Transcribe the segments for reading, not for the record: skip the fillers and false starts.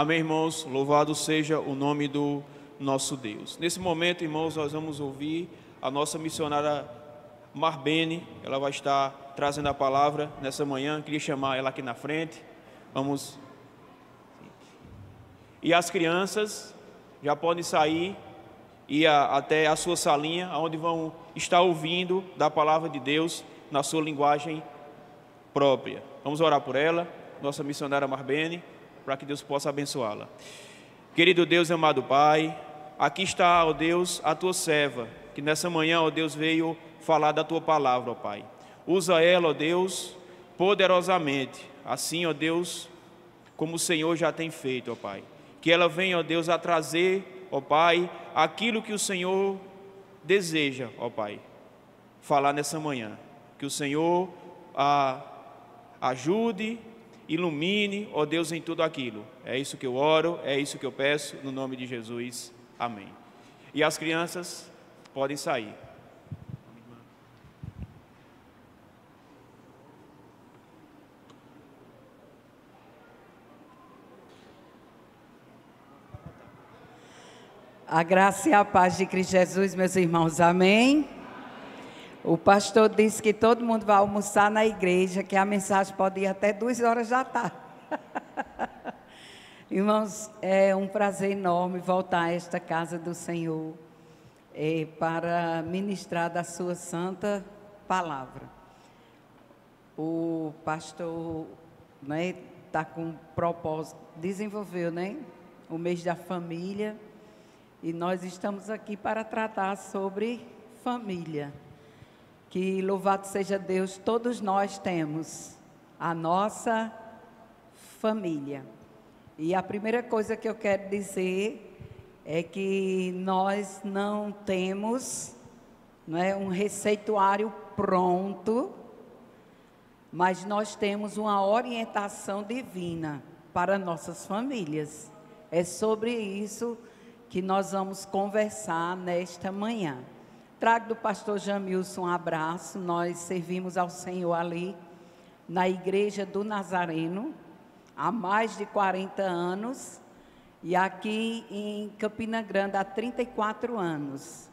Amém, irmãos? Louvado seja o nome do nosso Deus. Nesse momento, irmãos, nós vamos ouvir a nossa missionária Marbene. Ela vai estar trazendo a palavra nessa manhã. Queria chamar ela aqui na frente. Vamos. E as crianças já podem sair e ir até a sua salinha, onde vão estar ouvindo da palavra de Deus na sua linguagem própria. Vamos orar por ela, nossa missionária Marbene, para que Deus possa abençoá-la. Querido Deus e amado Pai, aqui está, ó Deus, a tua serva, que nessa manhã, ó Deus, veio falar da tua palavra, ó Pai. Usa ela, ó Deus, poderosamente, assim, ó Deus, como o Senhor já tem feito, ó Pai. Que ela venha, ó Deus, a trazer, ó Pai, aquilo que o Senhor deseja, ó Pai, falar nessa manhã. Que o Senhor a ajude, ilumine, ó Deus, em tudo aquilo. É isso que eu oro, é isso que eu peço, no nome de Jesus. Amém. E as crianças podem sair. A graça e a paz de Cristo Jesus, meus irmãos, amém? O pastor disse que todo mundo vai almoçar na igreja, que a mensagem pode ir até 2 horas da tarde. Irmãos, é um prazer enorme voltar a esta casa do Senhor para ministrar da sua santa palavra. O pastor está com propósito, desenvolveu o mês da família, e nós estamos aqui para tratar sobre família. Que louvado seja Deus, todos nós temos a nossa família. E a primeira coisa que eu quero dizer é que nós não temos um receituário pronto, mas nós temos uma orientação divina para nossas famílias. É sobre isso que nós vamos conversar nesta manhã. Trago do pastor Jamilson um abraço. Nós servimos ao Senhor ali na Igreja do Nazareno há mais de 40 anos e aqui em Campina Grande há 34 anos.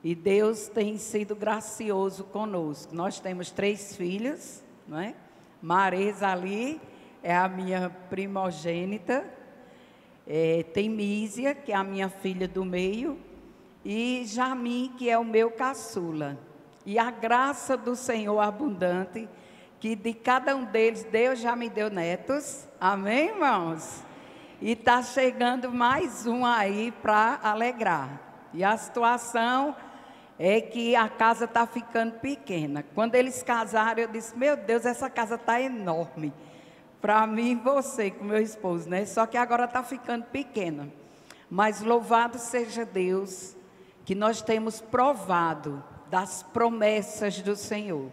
E Deus tem sido gracioso conosco. Nós temos 3 filhos, não é? Maresa ali é a minha primogênita. Tem Mísia, que é a minha filha do meio, e Jamim, que é o meu caçula. E a graça do Senhor abundante, que de cada um deles Deus já me deu netos. Amém, irmãos? E está chegando mais um aí para alegrar. E a situação é que a casa está ficando pequena. Quando eles casaram, eu disse, meu Deus, essa casa está enorme. Para mim e você, com meu esposo, Só que agora está ficando pequena. Mas louvado seja Deus, que nós temos provado das promessas do Senhor.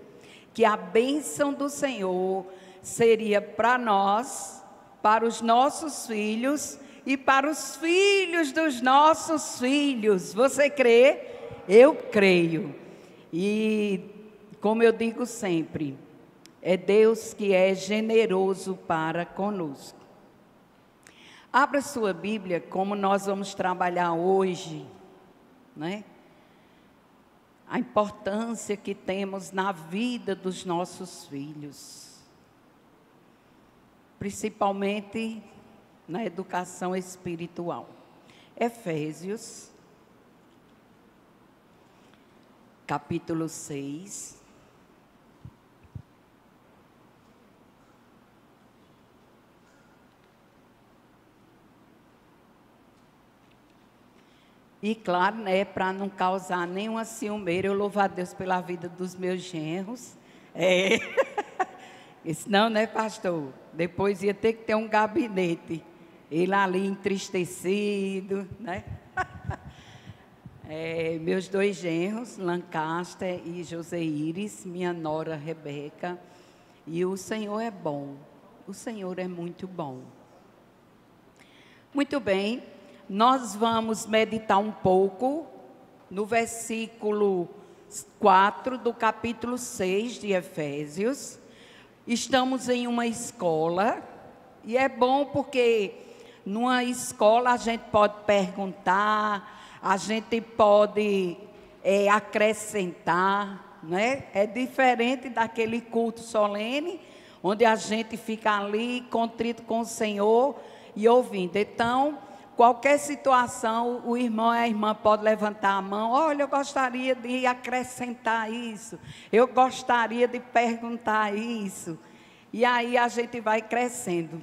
Que a bênção do Senhor seria para nós, para os nossos filhos e para os filhos dos nossos filhos. Você crê? Eu creio. E como eu digo sempre, é Deus que é generoso para conosco. Abra sua Bíblia, como nós vamos trabalhar hoje, a importância que temos na vida dos nossos filhos, principalmente na educação espiritual. Efésios, capítulo 6. E claro, para não causar nenhuma ciumeira, eu louvo a Deus pela vida dos meus genros. Senão, pastor? Depois ia ter que ter um gabinete. Ele ali entristecido, meus 2 genros, Lancaster e Joseíris, minha nora Rebeca. E o Senhor é bom. O Senhor é muito bom. Muito bem. Nós vamos meditar um pouco no versículo 4 do capítulo 6 de Efésios. Estamos em uma escola e é bom porque numa escola a gente pode perguntar, a gente pode acrescentar, né? É diferente daquele culto solene, onde a gente fica ali contrito com o Senhor e ouvindo. Então, qualquer situação, o irmão e a irmã podem levantar a mão. Olha, eu gostaria de acrescentar isso. Eu gostaria de perguntar isso. E aí a gente vai crescendo.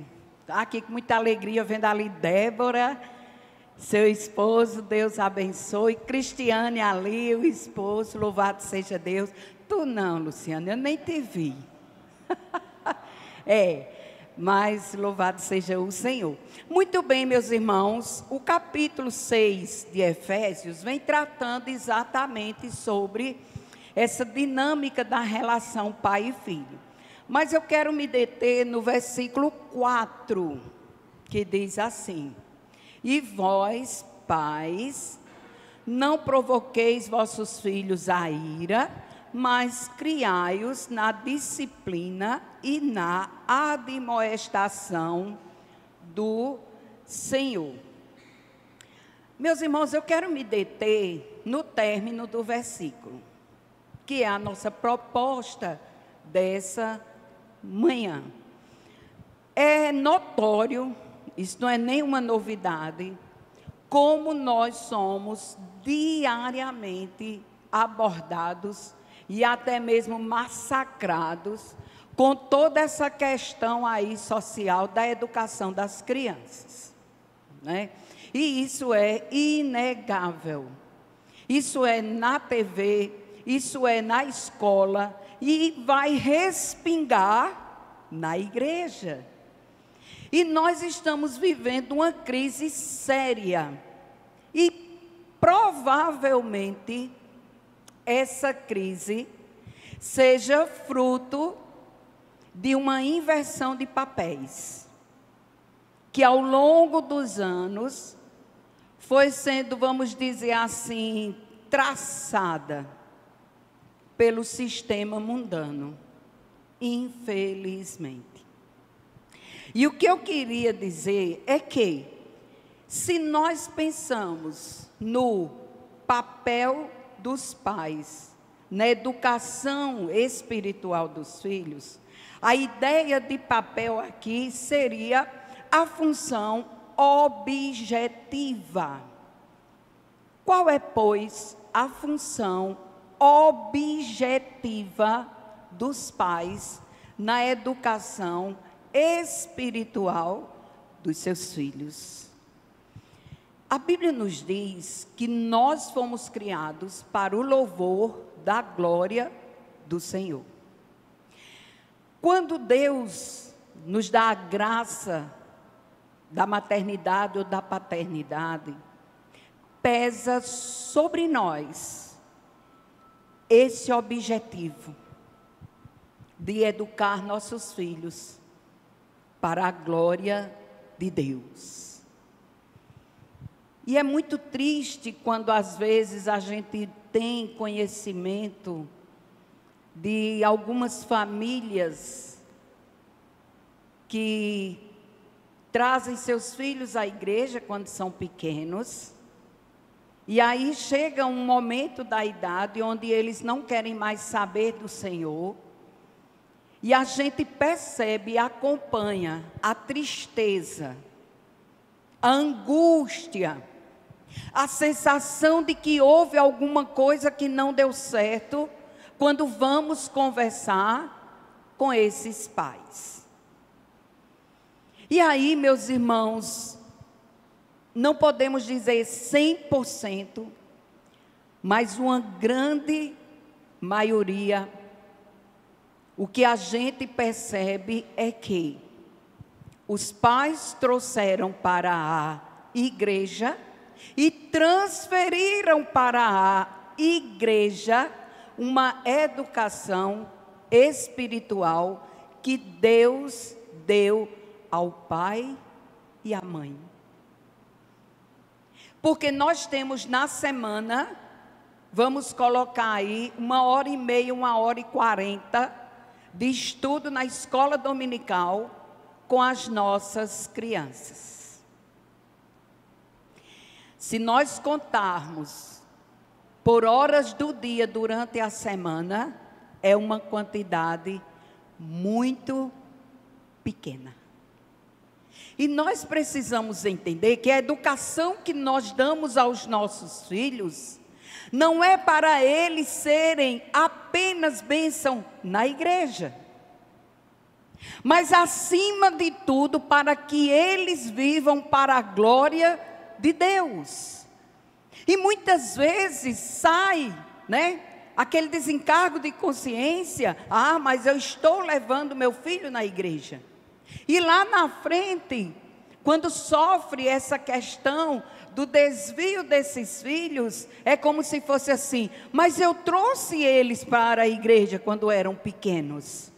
Aqui com muita alegria, vendo ali Débora, seu esposo, Deus abençoe. Cristiane ali, o esposo, louvado seja Deus. Tu não, Luciana, eu nem te vi. Mas louvado seja o Senhor. Muito bem, meus irmãos, o capítulo 6 de Efésios vem tratando exatamente sobre essa dinâmica da relação pai e filho. Mas eu quero me deter no versículo 4, que diz assim: e vós, pais, não provoqueis vossos filhos à ira, mas criai-os na disciplina e na admoestação do Senhor. Meus irmãos, eu quero me deter no término do versículo, que é a nossa proposta dessa manhã. É notório, isso não é nenhuma novidade, como nós somos diariamente abordados e até mesmo massacrados com toda essa questão aí social da educação das crianças, né? E isso é inegável. Isso é na TV, isso é na escola e vai respingar na igreja. E nós estamos vivendo uma crise séria. E provavelmente essa crise seja fruto de uma inversão de papéis, que ao longo dos anos foi sendo, vamos dizer assim, traçada pelo sistema mundano, infelizmente. E o que eu queria dizer é que, se nós pensamos no papel dos pais, na educação espiritual dos filhos, a ideia de papel aqui seria a função objetiva. Qual é, pois, a função objetiva dos pais na educação espiritual dos seus filhos? A Bíblia nos diz que nós fomos criados para o louvor da glória do Senhor. Quando Deus nos dá a graça da maternidade ou da paternidade, pesa sobre nós esse objetivo de educar nossos filhos para a glória de Deus. E é muito triste quando às vezes a gente tem conhecimento de algumas famílias que trazem seus filhos à igreja quando são pequenos, e aí chega um momento da idade onde eles não querem mais saber do Senhor, e a gente percebe e acompanha a tristeza, a angústia, a sensação de que houve alguma coisa que não deu certo quando vamos conversar com esses pais. E aí, meus irmãos, não podemos dizer 100%, mas uma grande maioria, o que a gente percebe é que os pais trouxeram para a igreja e transferiram para a igreja uma educação espiritual que Deus deu ao pai e à mãe. Porque nós temos na semana, vamos colocar aí 1h30, 1h40 de estudo na escola dominical com as nossas crianças. Se nós contarmos por horas do dia durante a semana, é uma quantidade muito pequena. E nós precisamos entender que a educação que nós damos aos nossos filhos não é para eles serem apenas bênção na igreja, mas acima de tudo para que eles vivam para a glória de Deus. E muitas vezes sai, aquele desencargo de consciência: mas eu estou levando meu filho na igreja. E lá na frente, quando sofre essa questão do desvio desses filhos, é como se fosse assim: mas eu trouxe eles para a igreja quando eram pequenos.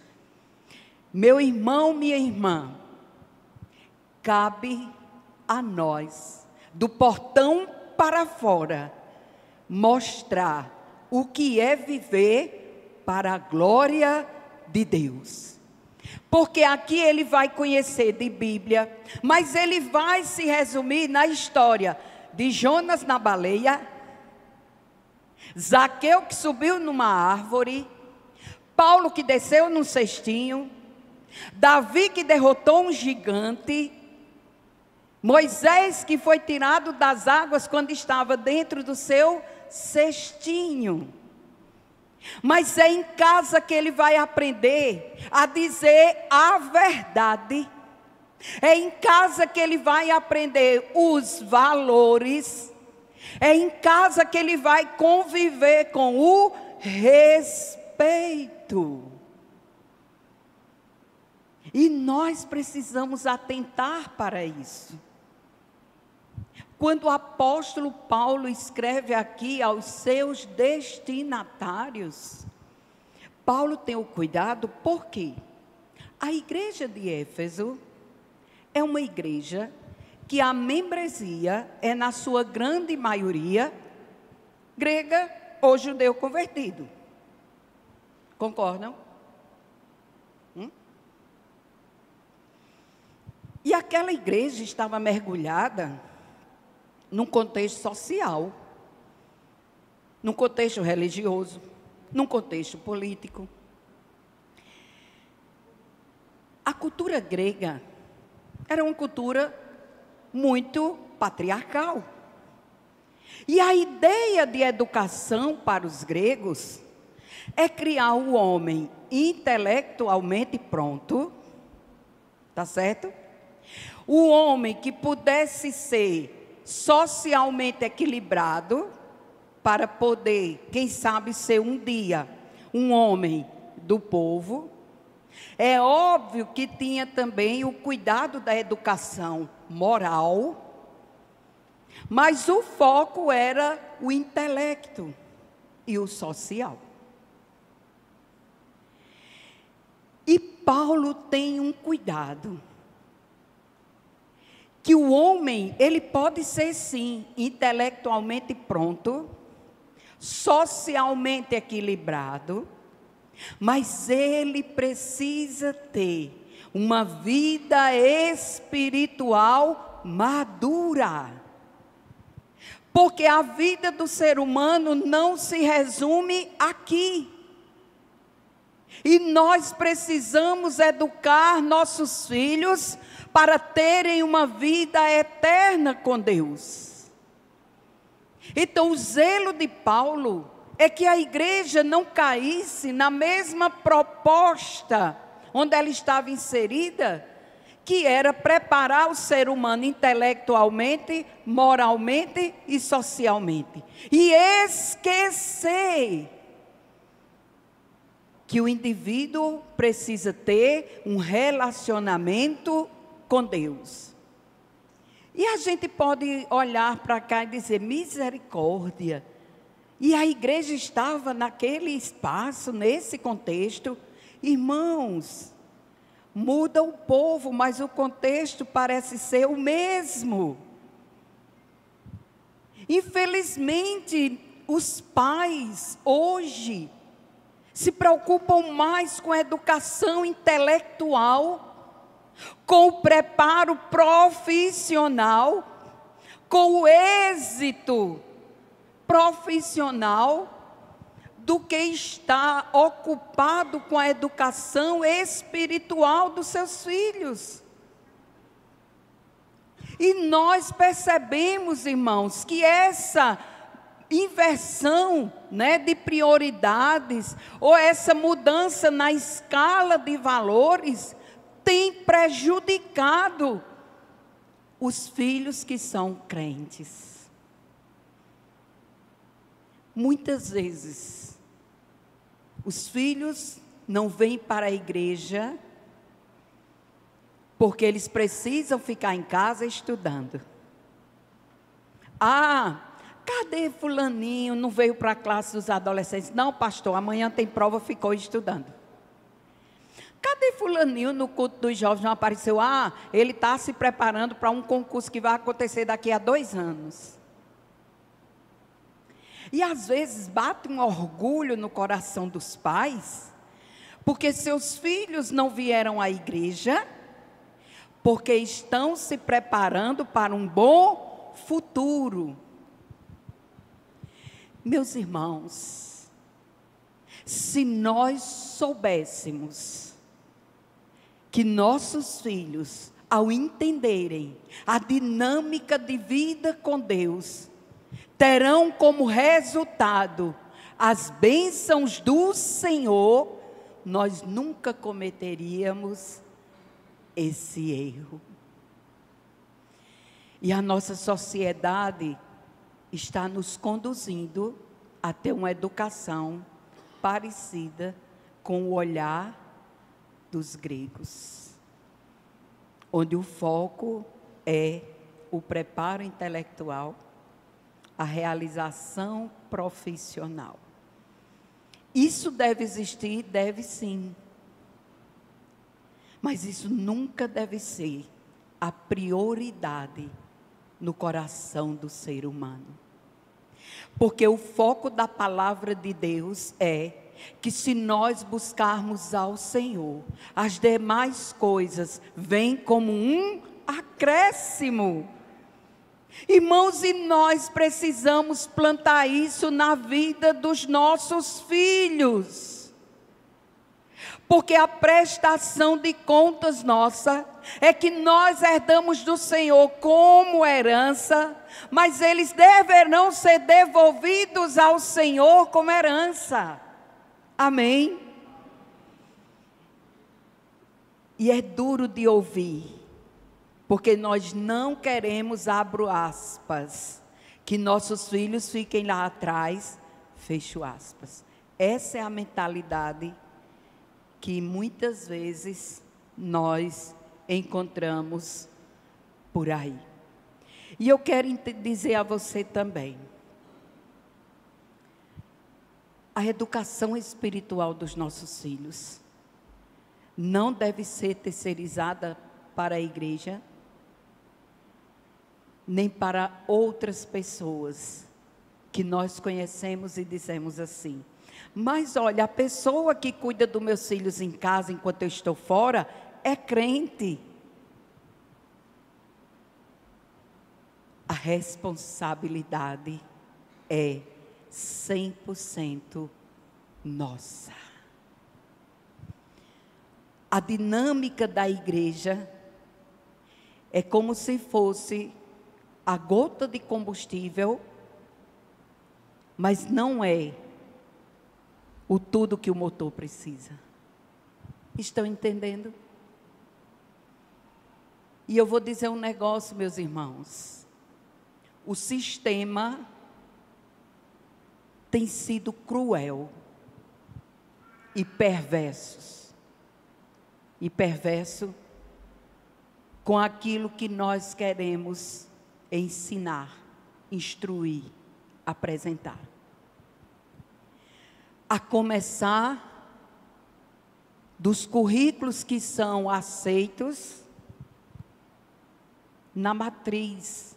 Meu irmão, minha irmã, cabe a nós, do portão para fora, mostrar o que é viver para a glória de Deus. Porque aqui ele vai conhecer de Bíblia, mas ele vai se resumir na história de Jonas na baleia, Zaqueu que subiu numa árvore, Paulo que desceu num cestinho, Davi que derrotou um gigante, Moisés que foi tirado das águas quando estava dentro do seu cestinho. Mas é em casa que ele vai aprender a dizer a verdade. É em casa que ele vai aprender os valores. É em casa que ele vai conviver com o respeito. E nós precisamos atentar para isso. Quando o apóstolo Paulo escreve aqui aos seus destinatários, Paulo tem o cuidado, porque a igreja de Éfeso é uma igreja que a membresia é, na sua grande maioria, grega ou judeu convertido. Concordam? E aquela igreja estava mergulhada num contexto social, num contexto religioso, num contexto político. A cultura grega era uma cultura muito patriarcal. E a ideia de educação para os gregos é criar o homem intelectualmente pronto, tá certo? O homem que pudesse ser socialmente equilibrado, para poder, quem sabe, ser um dia um homem do povo. É óbvio que tinha também o cuidado da educação moral, mas o foco era o intelecto e o social. E Paulo tem um cuidado, que o homem, ele pode ser sim, intelectualmente pronto, socialmente equilibrado, mas ele precisa ter uma vida espiritual madura. Porque a vida do ser humano não se resume aqui. E nós precisamos educar nossos filhos para terem uma vida eterna com Deus. Então, o zelo de Paulo é que a igreja não caísse na mesma proposta onde ela estava inserida, que era preparar o ser humano intelectualmente, moralmente e socialmente. E esquecer que o indivíduo precisa ter um relacionamento com Deus. E a gente pode olhar para cá e dizer: misericórdia. E a igreja estava naquele espaço, nesse contexto. Irmãos, muda o povo, mas o contexto parece ser o mesmo. Infelizmente, os pais hoje se preocupam mais com a educação intelectual, com o preparo profissional, com o êxito profissional do que está ocupado com a educação espiritual dos seus filhos. E nós percebemos, irmãos, que essa inversão, de prioridades, ou essa mudança na escala de valores, tem prejudicado os filhos que são crentes. Muitas vezes, os filhos não vêm para a igreja porque eles precisam ficar em casa estudando. Cadê fulaninho? Não veio para a classe dos adolescentes. Não, pastor, amanhã tem prova, ficou estudando. Cadê fulaninho no culto dos jovens? Não apareceu. Ele está se preparando para um concurso que vai acontecer daqui a 2 anos. E às vezes bate um orgulho no coração dos pais, porque seus filhos não vieram à igreja, porque estão se preparando para um bom futuro. Meus irmãos, se nós soubéssemos que nossos filhos, ao entenderem a dinâmica de vida com Deus, terão como resultado as bênçãos do Senhor, nós nunca cometeríamos esse erro. E a nossa sociedade está nos conduzindo a ter uma educação parecida com o olhar dos gregos, onde o foco é o preparo intelectual, a realização profissional. Isso deve existir? Deve sim. Mas isso nunca deve ser a prioridade no coração do ser humano. Porque o foco da palavra de Deus é que se nós buscarmos ao Senhor, as demais coisas vêm como um acréscimo. Irmãos, e nós precisamos plantar isso na vida dos nossos filhos. Porque a prestação de contas nossa é que nós herdamos do Senhor como herança, mas eles deverão ser devolvidos ao Senhor como herança. Amém? E é duro de ouvir, porque nós não queremos, abro aspas, que nossos filhos fiquem lá atrás, fecho aspas. Essa é a mentalidade que muitas vezes nós encontramos por aí. E eu quero dizer a você também, a educação espiritual dos nossos filhos não deve ser terceirizada para a igreja, nem para outras pessoas que nós conhecemos e dizemos assim: mas olha, a pessoa que cuida dos meus filhos em casa enquanto eu estou fora é crente. A responsabilidade é 100% nossa. A dinâmica da igreja é como se fosse a gota de combustível, mas não é o tudo que o motor precisa. Estão entendendo? E eu vou dizer um negócio, meus irmãos. O sistema tem sido cruel e perverso com aquilo que nós queremos ensinar, instruir, apresentar. A começar dos currículos que são aceitos na matriz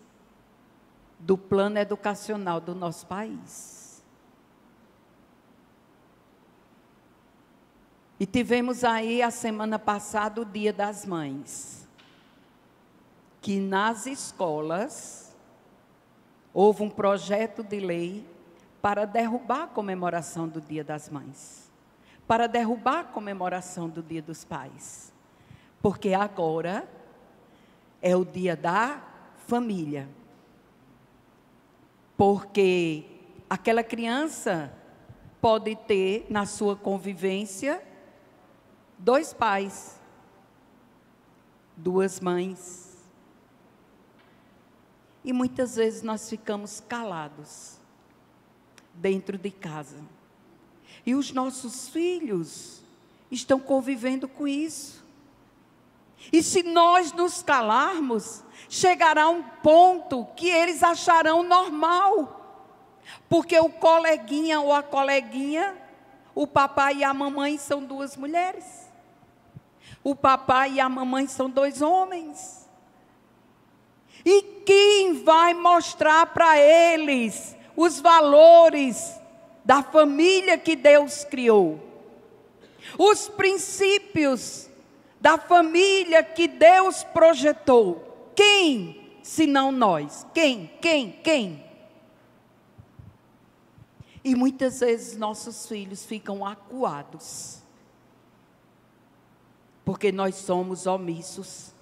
do plano educacional do nosso país. E tivemos aí a semana passada o Dia das Mães, que nas escolas houve um projeto de lei para derrubar a comemoração do Dia das Mães, para derrubar a comemoração do Dia dos Pais, porque agora é o dia da família. Porque aquela criança pode ter na sua convivência 2 pais, 2 mães. E muitas vezes nós ficamos calados dentro de casa. E os nossos filhos estão convivendo com isso. E se nós nos calarmos, chegará um ponto que eles acharão normal. Porque o coleguinha ou a coleguinha, o papai e a mamãe são 2 mulheres. O papai e a mamãe são 2 homens. E quem vai mostrar para eles os valores da família que Deus criou? Os princípios da família que Deus projetou. Quem, senão nós? Quem? E muitas vezes nossos filhos ficam acuados, porque nós somos omissos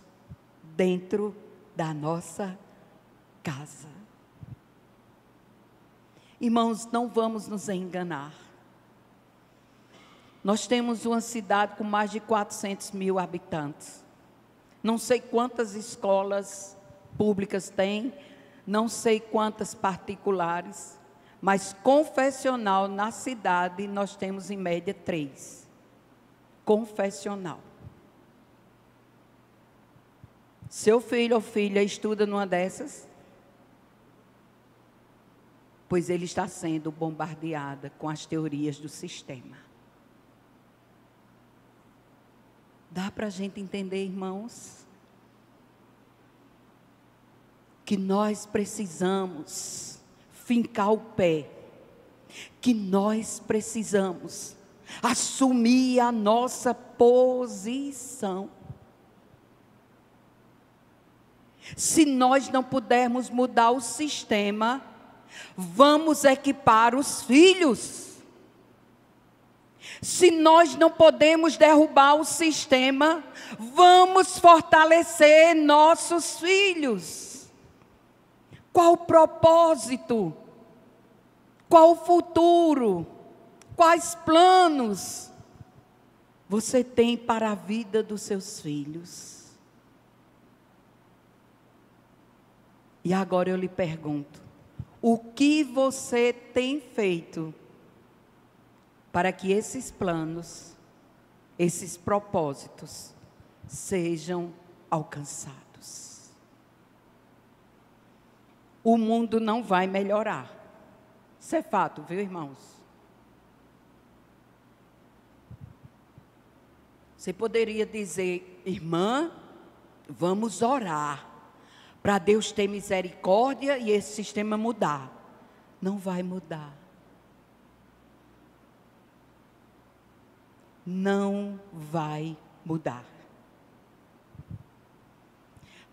dentro da nossa casa. Irmãos, não vamos nos enganar. Nós temos uma cidade com mais de 400 mil habitantes. Não sei quantas escolas públicas tem, não sei quantas particulares, mas confessional na cidade nós temos em média 3. Confessional. Seu filho ou filha estuda numa dessas? Pois ele está sendo bombardeado com as teorias do sistema. Dá para a gente entender, irmãos, que nós precisamos fincar o pé, que nós precisamos assumir a nossa posição. Se nós não pudermos mudar o sistema, vamos equipar os filhos. Se nós não podemos derrubar o sistema, vamos fortalecer nossos filhos. Qual o propósito? Qual o futuro? Quais planos você tem para a vida dos seus filhos? E agora eu lhe pergunto, o que você tem feito para que esses planos, esses propósitos, sejam alcançados? O mundo não vai melhorar. Isso é fato, viu, irmãos? Você poderia dizer, irmã, vamos orar para Deus ter misericórdia e esse sistema mudar. Não vai mudar. Não vai mudar.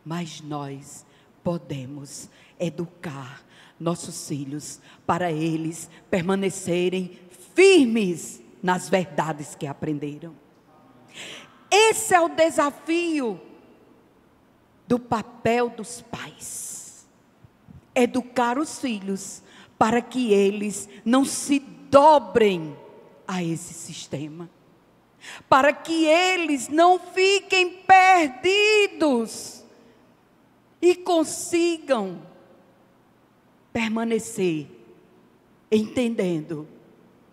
Mas nós podemos educar nossos filhos para eles permanecerem firmes nas verdades que aprenderam. Esse é o desafio do papel dos pais. Educar os filhos para que eles não se dobrem a esse sistema. Para que eles não fiquem perdidos e consigam permanecer entendendo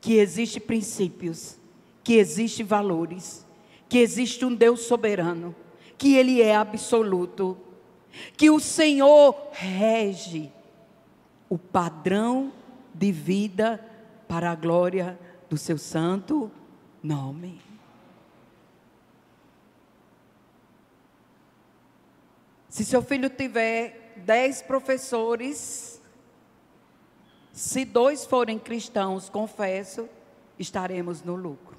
que existem princípios, que existem valores, que existe um Deus soberano, que Ele é absoluto, que o Senhor rege o padrão de vida para a glória do seu santo nome. Se seu filho tiver 10 professores, se 2 forem cristãos, confesso, estaremos no lucro.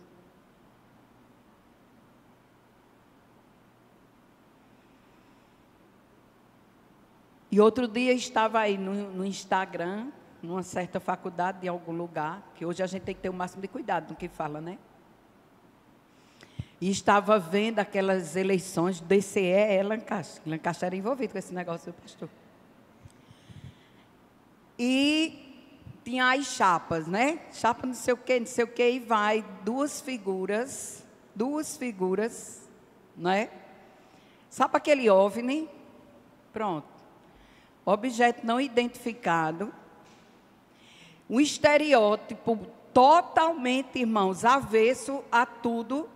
E outro dia estava aí no Instagram, numa certa faculdade de algum lugar, que hoje a gente tem que ter o máximo de cuidado no que fala, né? E estava vendo aquelas eleições do DCE Lancaster. Lancaster era envolvido com esse negócio, pastor. E tinha as chapas, né? Chapa não sei o quê, e vai duas figuras, né? Sabe aquele OVNI? Pronto. Objeto não identificado. Um estereótipo totalmente, irmãos, avesso a tudo.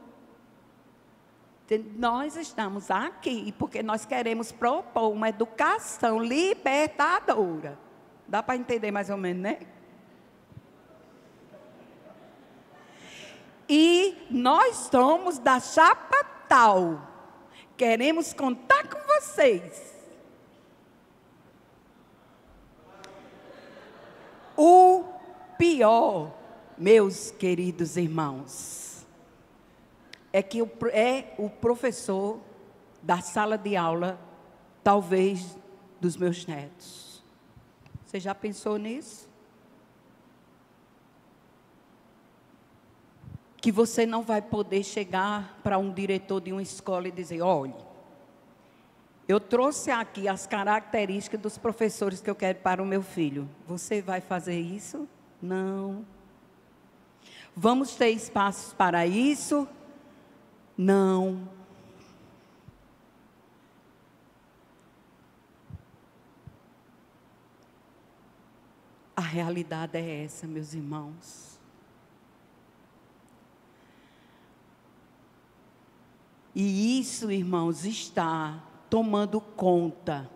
Nós estamos aqui porque nós queremos propor uma educação libertadora. Dá para entender mais ou menos, né? E nós somos da chapa tal. Queremos contar com vocês. O pior, meus queridos irmãos, é que é o professor da sala de aula, talvez, dos meus netos. Você já pensou nisso? Que você não vai poder chegar para um diretor de uma escola e dizer: olha, eu trouxe aqui as características dos professores que eu quero para o meu filho. Você vai fazer isso? Não. Vamos ter espaços para isso? Não. A realidade é essa, meus irmãos. E isso, irmãos, está tomando conta.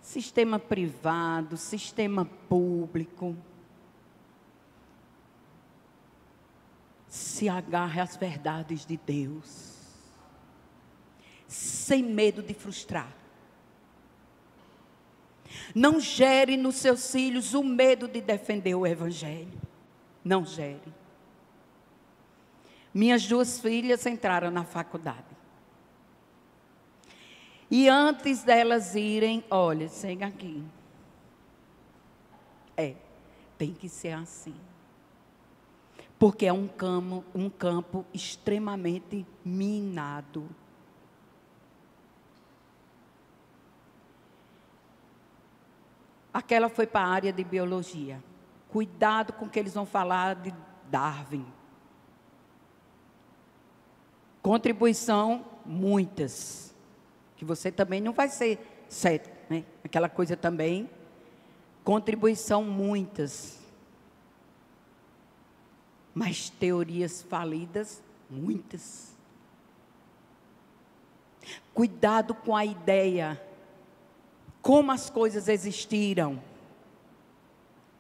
Sistema privado, sistema público. Se agarre às verdades de Deus, sem medo de frustrar. Não gere nos seus filhos o medo de defender o Evangelho. Não gere. Minhas duas filhas entraram na faculdade. E antes delas irem, olha, chega aqui. Tem que ser assim. Porque é um campo extremamente minado. Aquela foi para a área de biologia. Cuidado com o que eles vão falar de Darwin. Contribuição, muitas. Que você também não vai ser cético, né? Aquela coisa também. Contribuição, muitas. Mas teorias falidas, muitas. Cuidado com a ideia. Como as coisas existiram.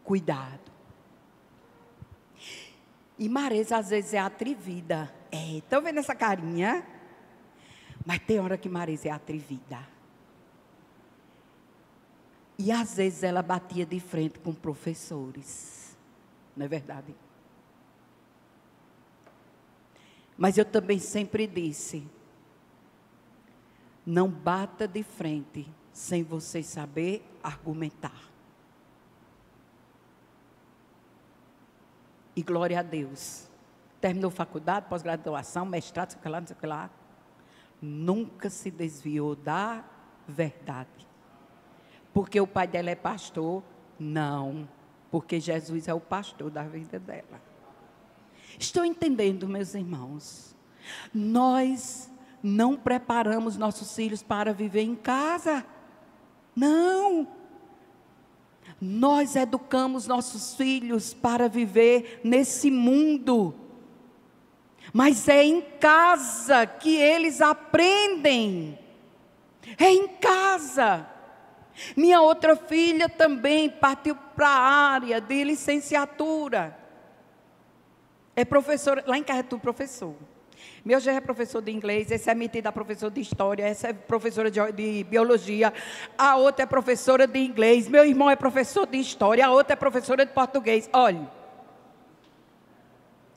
Cuidado. E Marisa às vezes é atrevida. Estão vendo essa carinha? Mas tem hora que Marisa é atrevida. E às vezes ela batia de frente com professores. Não é verdade? Mas eu também sempre disse: não bata de frente sem você saber argumentar. E glória a Deus. Terminou faculdade, pós-graduação, mestrado, não sei o que lá, não sei o que lá. Nunca se desviou da verdade. Porque o pai dela é pastor? Não. Porque Jesus é o pastor da vida dela. Estou entendendo, meus irmãos? Nós não preparamos nossos filhos para viver em casa. Não. Nós educamos nossos filhos para viver nesse mundo. Mas é em casa que eles aprendem. É em casa. Minha outra filha também partiu para a área de licenciatura. É professora, lá em Carretu, professor. Meu já é professor de inglês, esse é metido a professor de história, essa é professora de biologia, a outra é professora de inglês, meu irmão é professor de história, a outra é professora de português. Olha,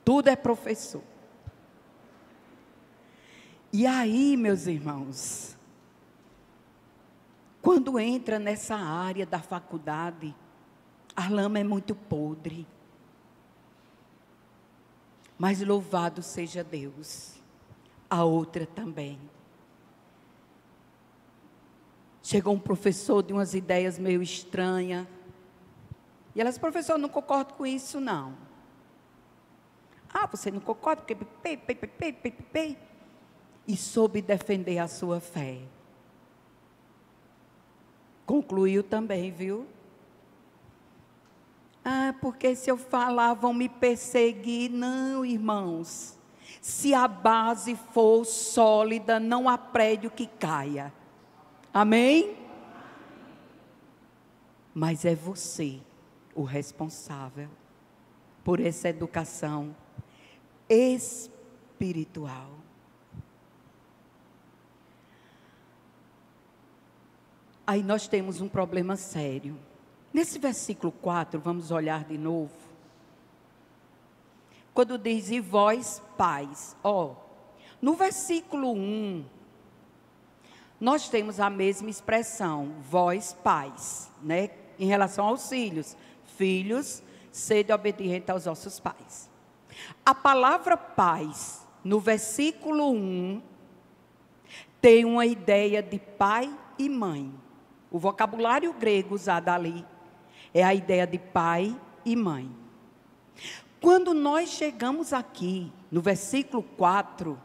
tudo é professor. E aí, meus irmãos, Quando entra nessa área da faculdade, a lama é muito podre. Mas louvado seja Deus, a outra também. Chegou um professor de umas ideias meio estranhas. E ela disse: professor, eu não concordo com isso, não. Ah, você não concorda? Porque... E soube defender a sua fé. Concluiu também, viu? Ah, porque se eu falar vão me perseguir. Não, irmãos. Se a base for sólida, não há prédio que caia. Amém? Mas é você o responsável por essa educação espiritual. Aí nós temos um problema sério. Nesse versículo 4, vamos olhar de novo. Quando diz: e vós, pais. No versículo 1, nós temos a mesma expressão, vós, pais, né? Em relação aos filhos. Filhos, sede obediente aos vossos pais. A palavra pais, no versículo 1, tem uma ideia de pai e mãe. O vocabulário grego usado ali é a ideia de pai e mãe. Quando nós chegamos aqui, no versículo 4,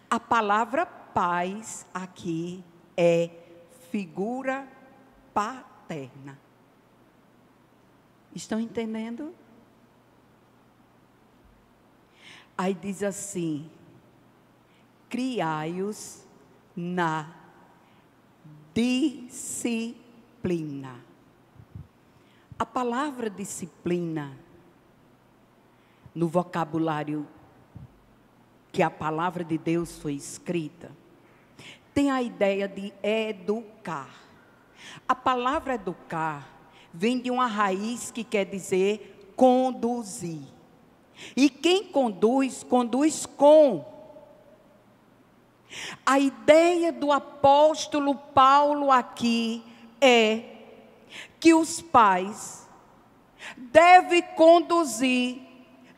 a palavra pais aqui é figura paterna. Estão entendendo? Aí diz assim: criai-os na disciplina. A palavra disciplina, no vocabulário que a palavra de Deus foi escrita, tem a ideia de educar. A palavra educar vem de uma raiz que quer dizer conduzir. E quem conduz, conduz com. A ideia do apóstolo Paulo aqui é que os pais devem conduzir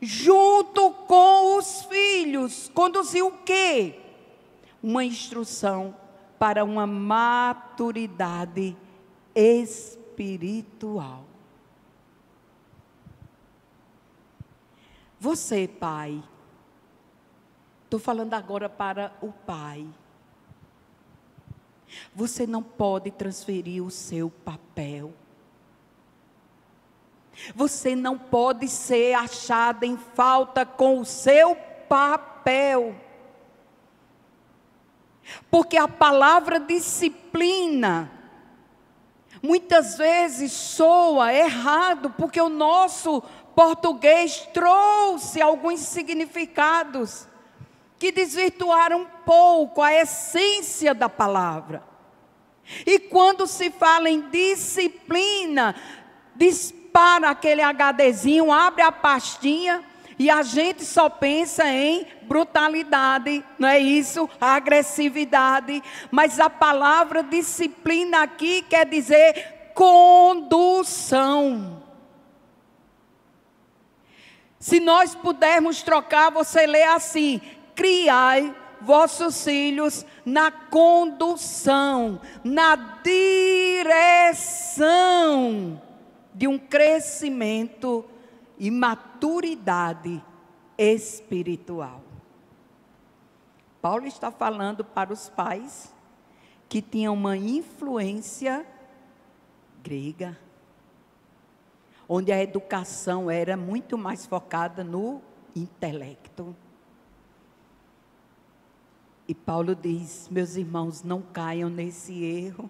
junto com os filhos. Conduzir o quê? Uma instrução para uma maturidade espiritual. Você, pai, estou falando agora para o pai. Você não pode transferir o seu papel. Você não pode ser achado em falta com o seu papel. Porque a palavra disciplina muitas vezes soa errado, porque o nosso português trouxe alguns significados que desvirtuaram um pouco a essência da palavra. E quando se fala em disciplina, dispara aquele HDzinho, abre a pastinha e a gente só pensa em brutalidade, não é isso? Agressividade. Mas a palavra disciplina aqui quer dizer condução. Se nós pudermos trocar, você lê assim: criai vossos filhos na condução, na direção de um crescimento e maturidade espiritual. Paulo está falando para os pais que tinham uma influência grega, onde a educação era muito mais focada no intelecto. E Paulo diz: meus irmãos, não caiam nesse erro.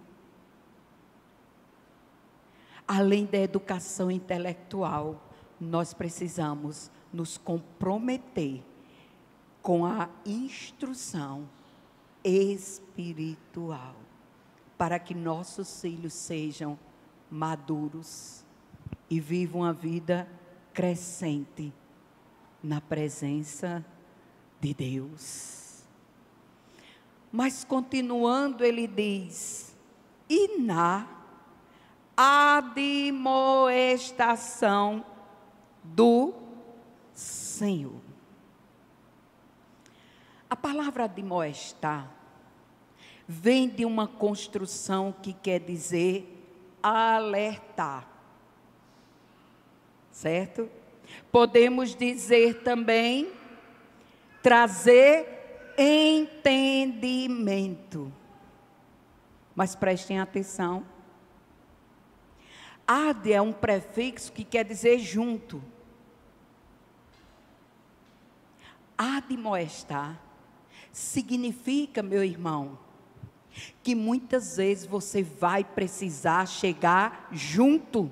Além da educação intelectual, nós precisamos nos comprometer com a instrução espiritual, para que nossos filhos sejam maduros e vivam a vida crescente na presença de Deus. Mas continuando, ele diz: e na admoestação do Senhor. A palavra admoestar vem de uma construção que quer dizer alertar, certo? Podemos dizer também trazer entendimento. Mas prestem atenção. Ad é um prefixo que quer dizer junto. Admoestar significa, meu irmão, que muitas vezes você vai precisar chegar junto.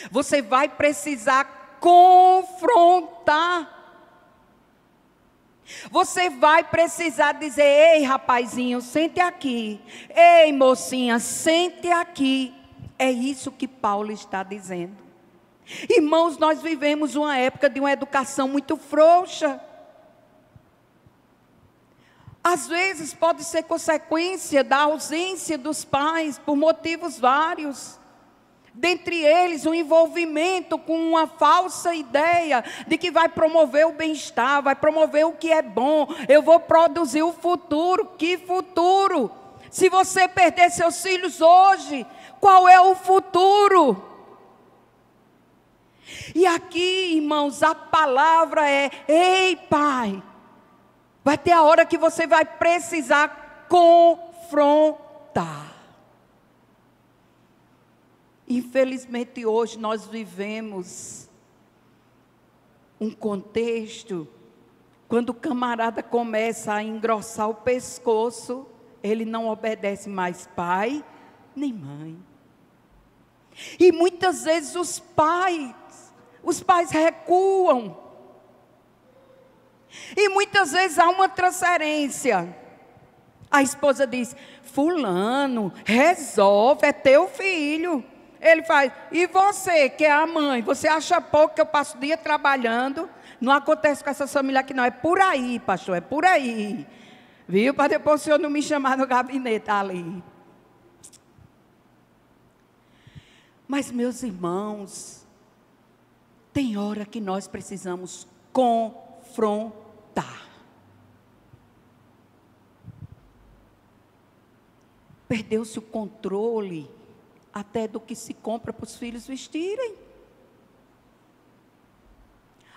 Você vai precisar confrontar. Você vai precisar dizer: ei, rapazinho, sente aqui. Ei, mocinha, sente aqui. É isso que Paulo está dizendo. Irmãos, nós vivemos uma época de uma educação muito frouxa. Às vezes pode ser consequência da ausência dos pais, por motivos vários. Dentre eles, o envolvimento com uma falsa ideia de que vai promover o bem-estar, vai promover o que é bom, eu vou produzir o futuro. Que futuro? Se você perder seus filhos hoje, qual é o futuro? E aqui, irmãos, a palavra é: ei, pai, vai ter a hora que você vai precisar confrontar. Infelizmente hoje nós vivemos um contexto, quando o camarada começa a engrossar o pescoço, ele não obedece mais pai nem mãe. E muitas vezes os pais recuam. E muitas vezes há uma transferência. A esposa diz: fulano, resolve, é teu filho. Ele faz: e você, que é a mãe, você acha pouco que eu passo o dia trabalhando? Não acontece com essa família aqui não, é por aí, pastor, é por aí. Viu? Para depois o senhor não me chamar no gabinete ali. Mas, meus irmãos, tem hora que nós precisamos confrontar. Perdeu-se o controle até do que se compra para os filhos vestirem.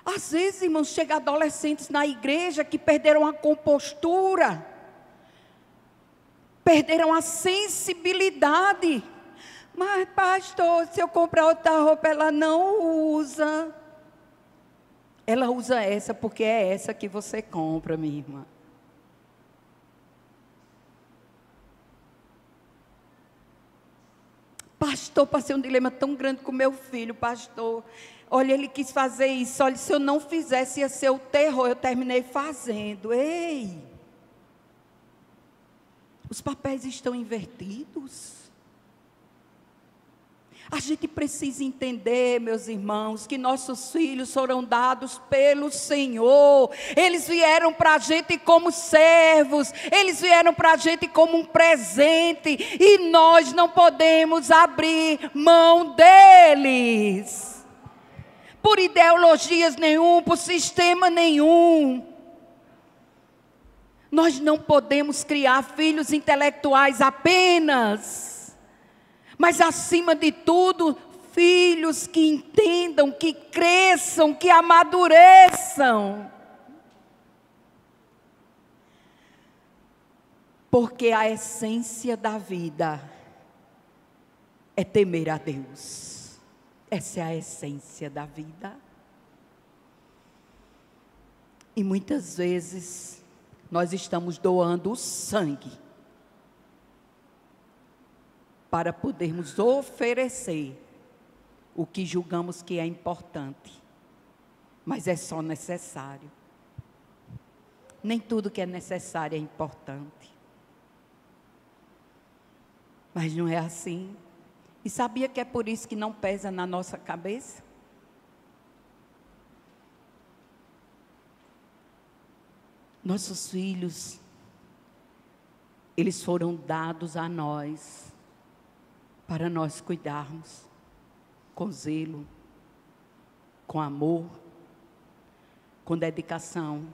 Às vezes, irmãos, chegam adolescentes na igreja que perderam a compostura, perderam a sensibilidade. Mas, pastor, se eu comprar outra roupa, ela não usa. Ela usa essa porque é essa que você compra, minha irmã. Pastor, passei um dilema tão grande com meu filho, pastor. Olha, ele quis fazer isso. Olha, se eu não fizesse, ia ser o terror. Eu terminei fazendo. Ei! Os papéis estão invertidos. A gente precisa entender, meus irmãos, que nossos filhos foram dados pelo Senhor. Eles vieram para a gente como servos. Eles vieram para a gente como um presente. E nós não podemos abrir mão deles. Por ideologias nenhum, por sistema nenhum. Nós não podemos criar filhos intelectuais apenas. Mas acima de tudo, filhos que entendam, que cresçam, que amadureçam. Porque a essência da vida é temer a Deus. Essa é a essência da vida. E muitas vezes nós estamos doando o sangue para podermos oferecer o que julgamos que é importante, mas é só necessário. Nem tudo que é necessário é importante. Mas não é assim. E sabia que é por isso que não pesa na nossa cabeça? Nossos filhos, eles foram dados a nós para nós cuidarmos com zelo, com amor, com dedicação,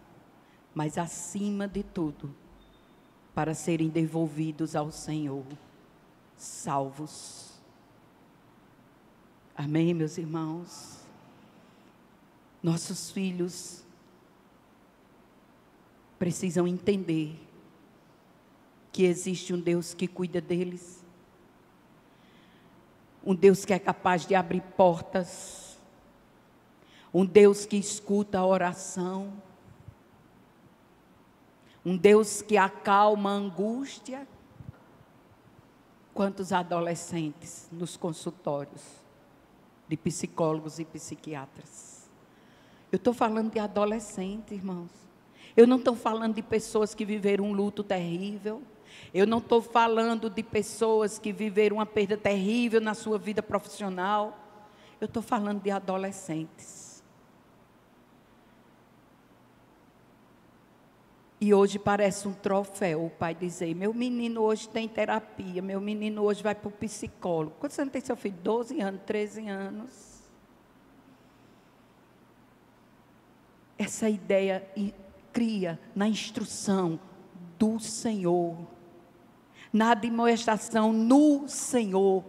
mas acima de tudo, para serem devolvidos ao Senhor, salvos. Amém, meus irmãos? Nossos filhos precisam entender que existe um Deus que cuida deles, um Deus que é capaz de abrir portas, um Deus que escuta a oração, um Deus que acalma a angústia. Quantos adolescentes nos consultórios de psicólogos e psiquiatras? Eu estou falando de adolescentes, irmãos. Eu não estou falando de pessoas que viveram um luto terrível. Eu não estou falando de pessoas que viveram uma perda terrível na sua vida profissional. Eu estou falando de adolescentes. E hoje parece um troféu o pai dizer: meu menino hoje tem terapia, meu menino hoje vai para o psicólogo. Quando você não tem seu filho? 12 anos, 13 anos. Essa ideia cria na instrução do Senhor, na admoestação no Senhor,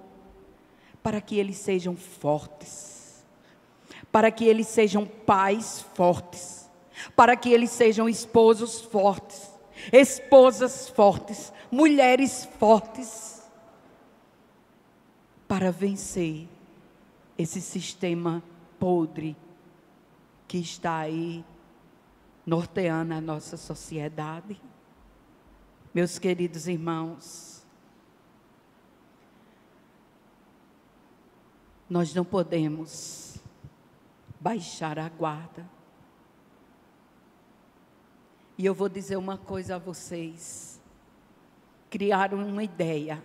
para que eles sejam fortes, para que eles sejam pais fortes, para que eles sejam esposos fortes, esposas fortes, mulheres fortes, para vencer esse sistema podre que está aí norteando a nossa sociedade. Meus queridos irmãos, nós não podemos baixar a guarda. E eu vou dizer uma coisa a vocês. Criaram uma ideia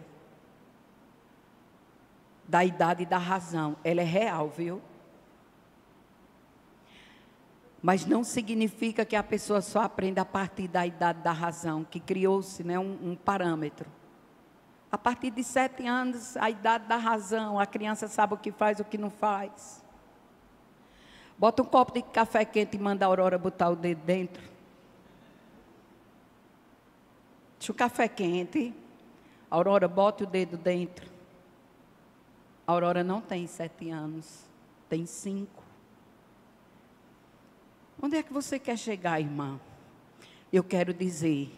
da idade da razão. Ela é real, viu? Mas não significa que a pessoa só aprenda a partir da idade da razão, que criou-se, né, um parâmetro. A partir de 7 anos, a idade da razão, a criança sabe o que faz, o que não faz. Bota um copo de café quente e manda a Aurora botar o dedo dentro. Deixa o café quente, a Aurora bota o dedo dentro. A Aurora não tem 7 anos, tem 5. Onde é que você quer chegar, irmã? Eu quero dizer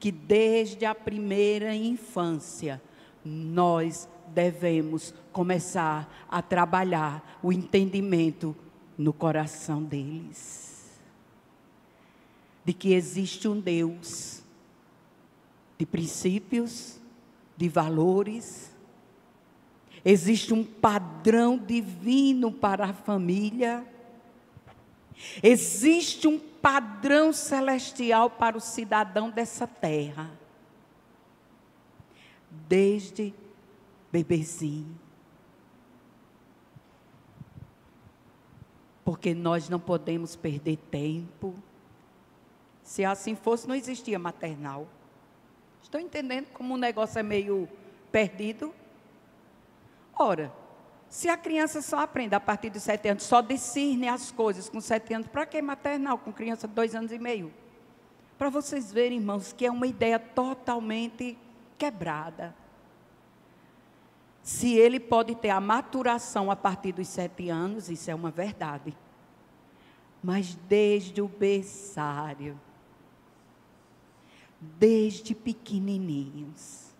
que desde a primeira infância, nós devemos começar a trabalhar o entendimento no coração deles. De que existe um Deus de princípios, de valores. Existe um padrão divino para a família. Existe um padrão celestial para o cidadão dessa terra. Desde bebezinho. Porque nós não podemos perder tempo. Se assim fosse, não existia maternal. Estão entendendo como o negócio é meio perdido? Ora, se a criança só aprende a partir de 7 anos, só discerne as coisas com 7 anos, para que maternal com criança de 2 anos e meio? Para vocês verem, irmãos, que é uma ideia totalmente quebrada. Se ele pode ter a maturação a partir dos 7 anos, isso é uma verdade. Mas desde o berçário, desde pequenininhos,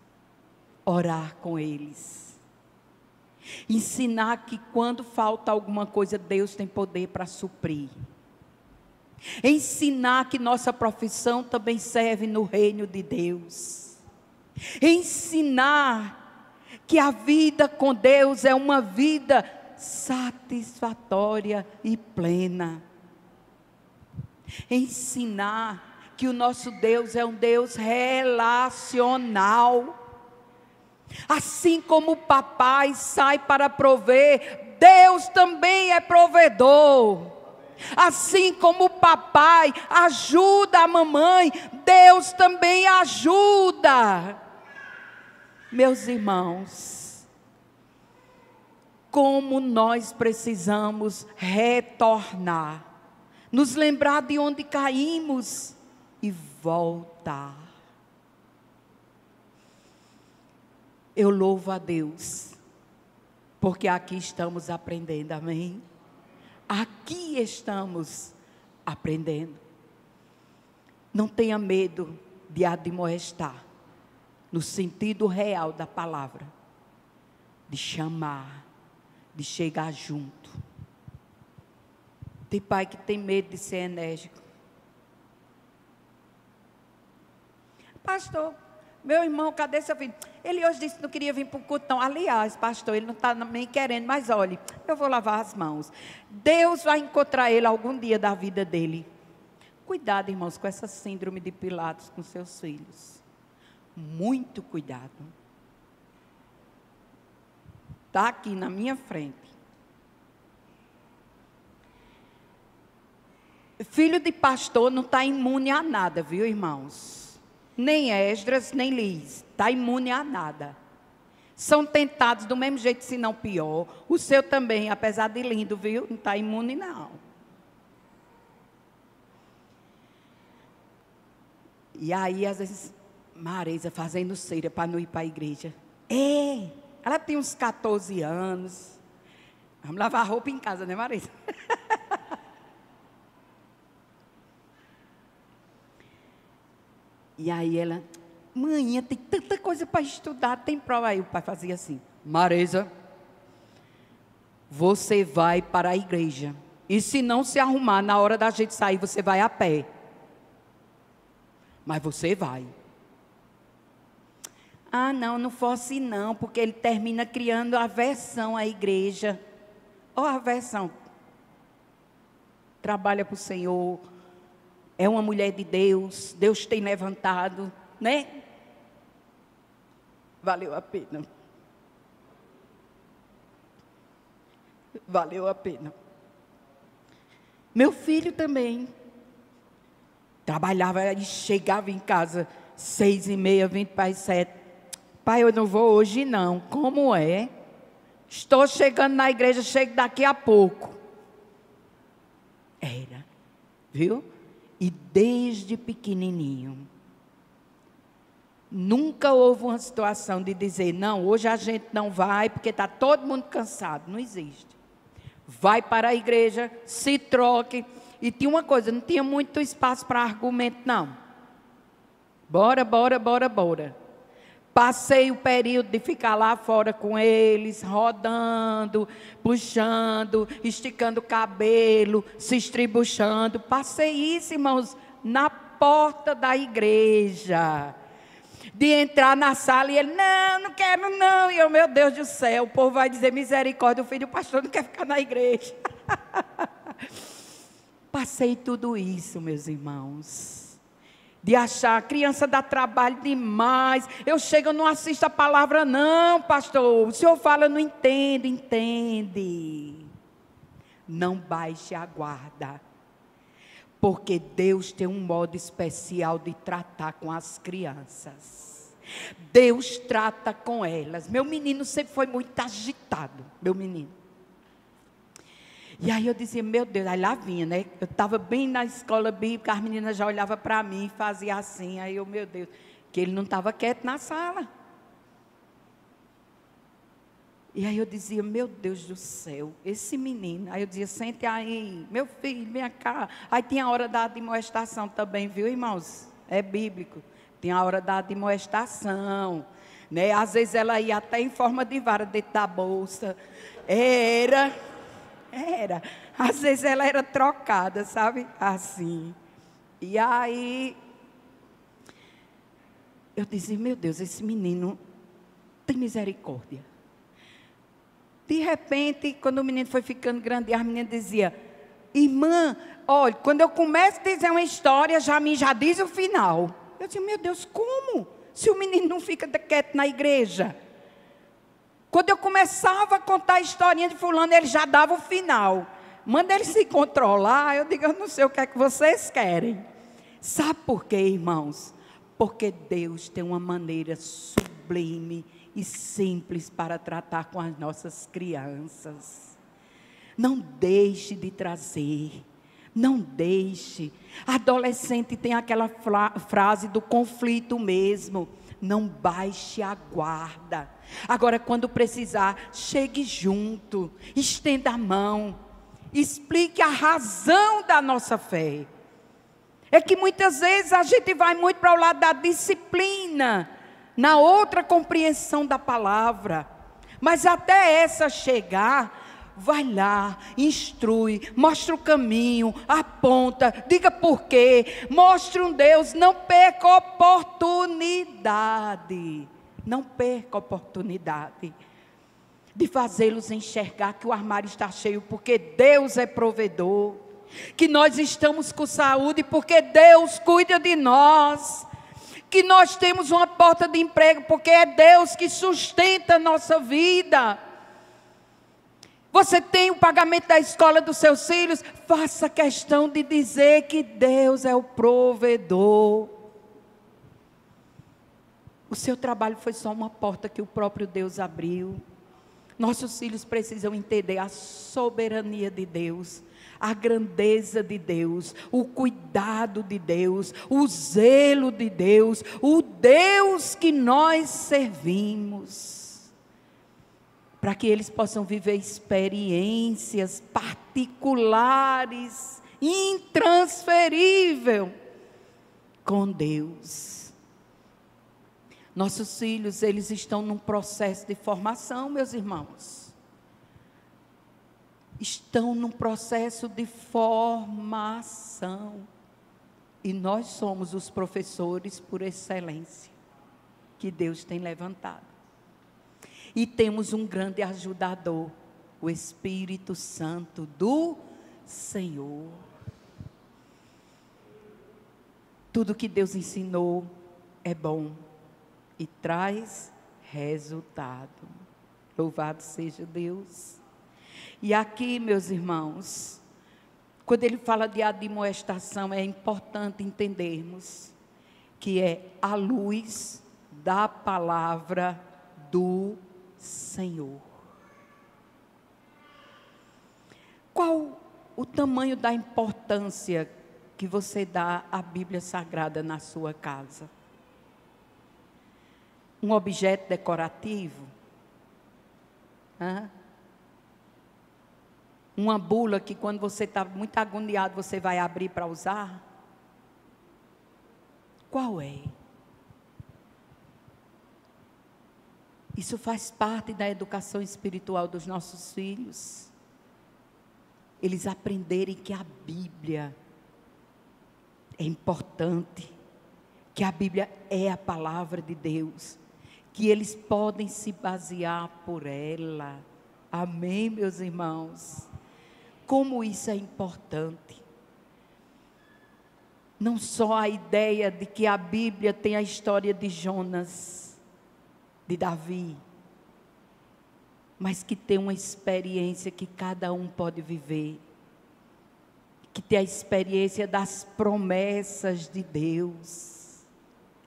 orar com eles. Ensinar que quando falta alguma coisa, Deus tem poder para suprir. Ensinar que nossa profissão também serve no reino de Deus. Ensinar que a vida com Deus é uma vida satisfatória e plena. Ensinar que o nosso Deus é um Deus relacional. Assim como o papai sai para prover, Deus também é provedor. Assim como o papai ajuda a mamãe, Deus também ajuda. Meus irmãos, como nós precisamos retornar, nos lembrar de onde caímos e voltar. Eu louvo a Deus, porque aqui estamos aprendendo, amém? Aqui estamos aprendendo. Não tenha medo de admoestar, no sentido real da palavra, de chamar, de chegar junto. Tem pai que tem medo de ser enérgico. Pastor, meu irmão, cadê seu filho? Ele hoje disse que não queria vir para o culto, não. Aliás, pastor, ele não está nem querendo, mas olhe, eu vou lavar as mãos. Deus vai encontrar ele algum dia da vida dele. Cuidado, irmãos, com essa síndrome de Pilatos com seus filhos. Muito cuidado. Está aqui na minha frente. Filho de pastor não está imune a nada, viu, irmãos? Nem Esdras, nem Liz. Está imune a nada. São tentados do mesmo jeito, se não pior. O seu também, apesar de lindo, viu? Não está imune, não. E aí, às vezes, Marisa fazendo ceira para não ir para a igreja. Ela tem uns 14 anos. Vamos lavar roupa em casa, né, Marisa? E aí ela, mãe, tem tanta coisa para estudar, tem prova. Aí o pai fazia assim, Marisa, você vai para a igreja. E se não se arrumar, na hora da gente sair, você vai a pé. Mas você vai. Ah, não fosse não, porque ele termina criando aversão à igreja. Ó, aversão. Trabalha para o Senhor. É uma mulher de Deus. Deus tem levantado, né? Valeu a pena. Valeu a pena. Meu filho também. Trabalhava e chegava em casa 6h30, 20 para as 7. Pai, eu não vou hoje não. Como é? Estou chegando na igreja, chego daqui a pouco. Era, viu? E desde pequenininho, nunca houve uma situação de dizer, não, hoje a gente não vai, porque está todo mundo cansado. Não existe. Vai para a igreja, se troque. E tinha uma coisa, não tinha muito espaço para argumento, não. Bora. Passei o período de ficar lá fora com eles, rodando, puxando, esticando o cabelo, se estribuchando. Passei isso, irmãos, na porta da igreja. De entrar na sala e ele, não quero não. E eu, meu Deus do céu, o povo vai dizer misericórdia, o filho do pastor não quer ficar na igreja. Passei tudo isso, meus irmãos. De achar, a criança dá trabalho demais. Eu chego, eu não assisto a palavra, não, pastor. O senhor fala, eu não entendo. Entende. Não baixe a guarda. Porque Deus tem um modo especial de tratar com as crianças. Deus trata com elas. Meu menino sempre foi muito agitado, meu menino. E aí eu dizia, meu Deus, aí lá vinha, né? Eu estava bem na escola bíblica, as meninas já olhavam para mim e faziam assim. Aí eu, meu Deus, que ele não estava quieto na sala. E aí eu dizia, meu Deus do céu, esse menino. Aí eu dizia, sente aí, meu filho, vem cá. Aí tinha a hora da admoestação também, viu, irmãos? É bíblico. Tinha a hora da admoestação, né? Às vezes ela ia até em forma de vara dentro da bolsa. Era. Às vezes ela era trocada, sabe? Assim. E aí, eu dizia, meu Deus, esse menino tem misericórdia. De repente, quando o menino foi ficando grande, as meninas diziam, irmã, olha, quando eu começo a dizer uma história, já diz o final. Eu dizia, meu Deus, como? Se o menino não fica quieto na igreja. Quando eu começava a contar a historinha de fulano, ele já dava o final. Manda ele se controlar. Eu digo, eu não sei o que é que vocês querem. Sabe por quê, irmãos? Porque Deus tem uma maneira sublime e simples para tratar com as nossas crianças. Não deixe de trazer. Não deixe. Adolescente tem aquela frase do conflito mesmo. Não baixe a guarda. Agora, quando precisar, chegue junto. Estenda a mão. Explique a razão da nossa fé. É que muitas vezes a gente vai muito para o lado da disciplina, na outra compreensão da palavra. Mas até essa chegar, vai lá, instrui, mostra o caminho, aponta, diga por quê, mostre um Deus, não perca oportunidade. Não perca oportunidade de fazê-los enxergar que o armário está cheio, porque Deus é provedor, que nós estamos com saúde, porque Deus cuida de nós, que nós temos uma porta de emprego, porque é Deus que sustenta a nossa vida. Você tem o pagamento da escola dos seus filhos, faça questão de dizer que Deus é o provedor. O seu trabalho foi só uma porta que o próprio Deus abriu. Nossos filhos precisam entender a soberania de Deus, a grandeza de Deus, o cuidado de Deus, o zelo de Deus, o Deus que nós servimos, para que eles possam viver experiências particulares, intransferíveis com Deus. Nossos filhos, eles estão num processo de formação, meus irmãos. Estão num processo de formação. E nós somos os professores por excelência que Deus tem levantado. E temos um grande ajudador, o Espírito Santo do Senhor. Tudo que Deus ensinou é bom e traz resultado. Louvado seja Deus. E aqui, meus irmãos, quando ele fala de admoestação, é importante entendermos que é a luz da palavra do Senhor. Qual o tamanho da importância que você dá à Bíblia Sagrada na sua casa? Um objeto decorativo? Uma bula que quando você está muito agoniado, você vai abrir para usar? Qual é? Isso faz parte da educação espiritual dos nossos filhos. Eles aprenderem que a Bíblia é importante, que a Bíblia é a palavra de Deus, que eles podem se basear por ela. Amém, meus irmãos? Como isso é importante. Não só a ideia de que a Bíblia tem a história de Jonas, de Davi, mas que tem uma experiência que cada um pode viver, que tem a experiência das promessas de Deus.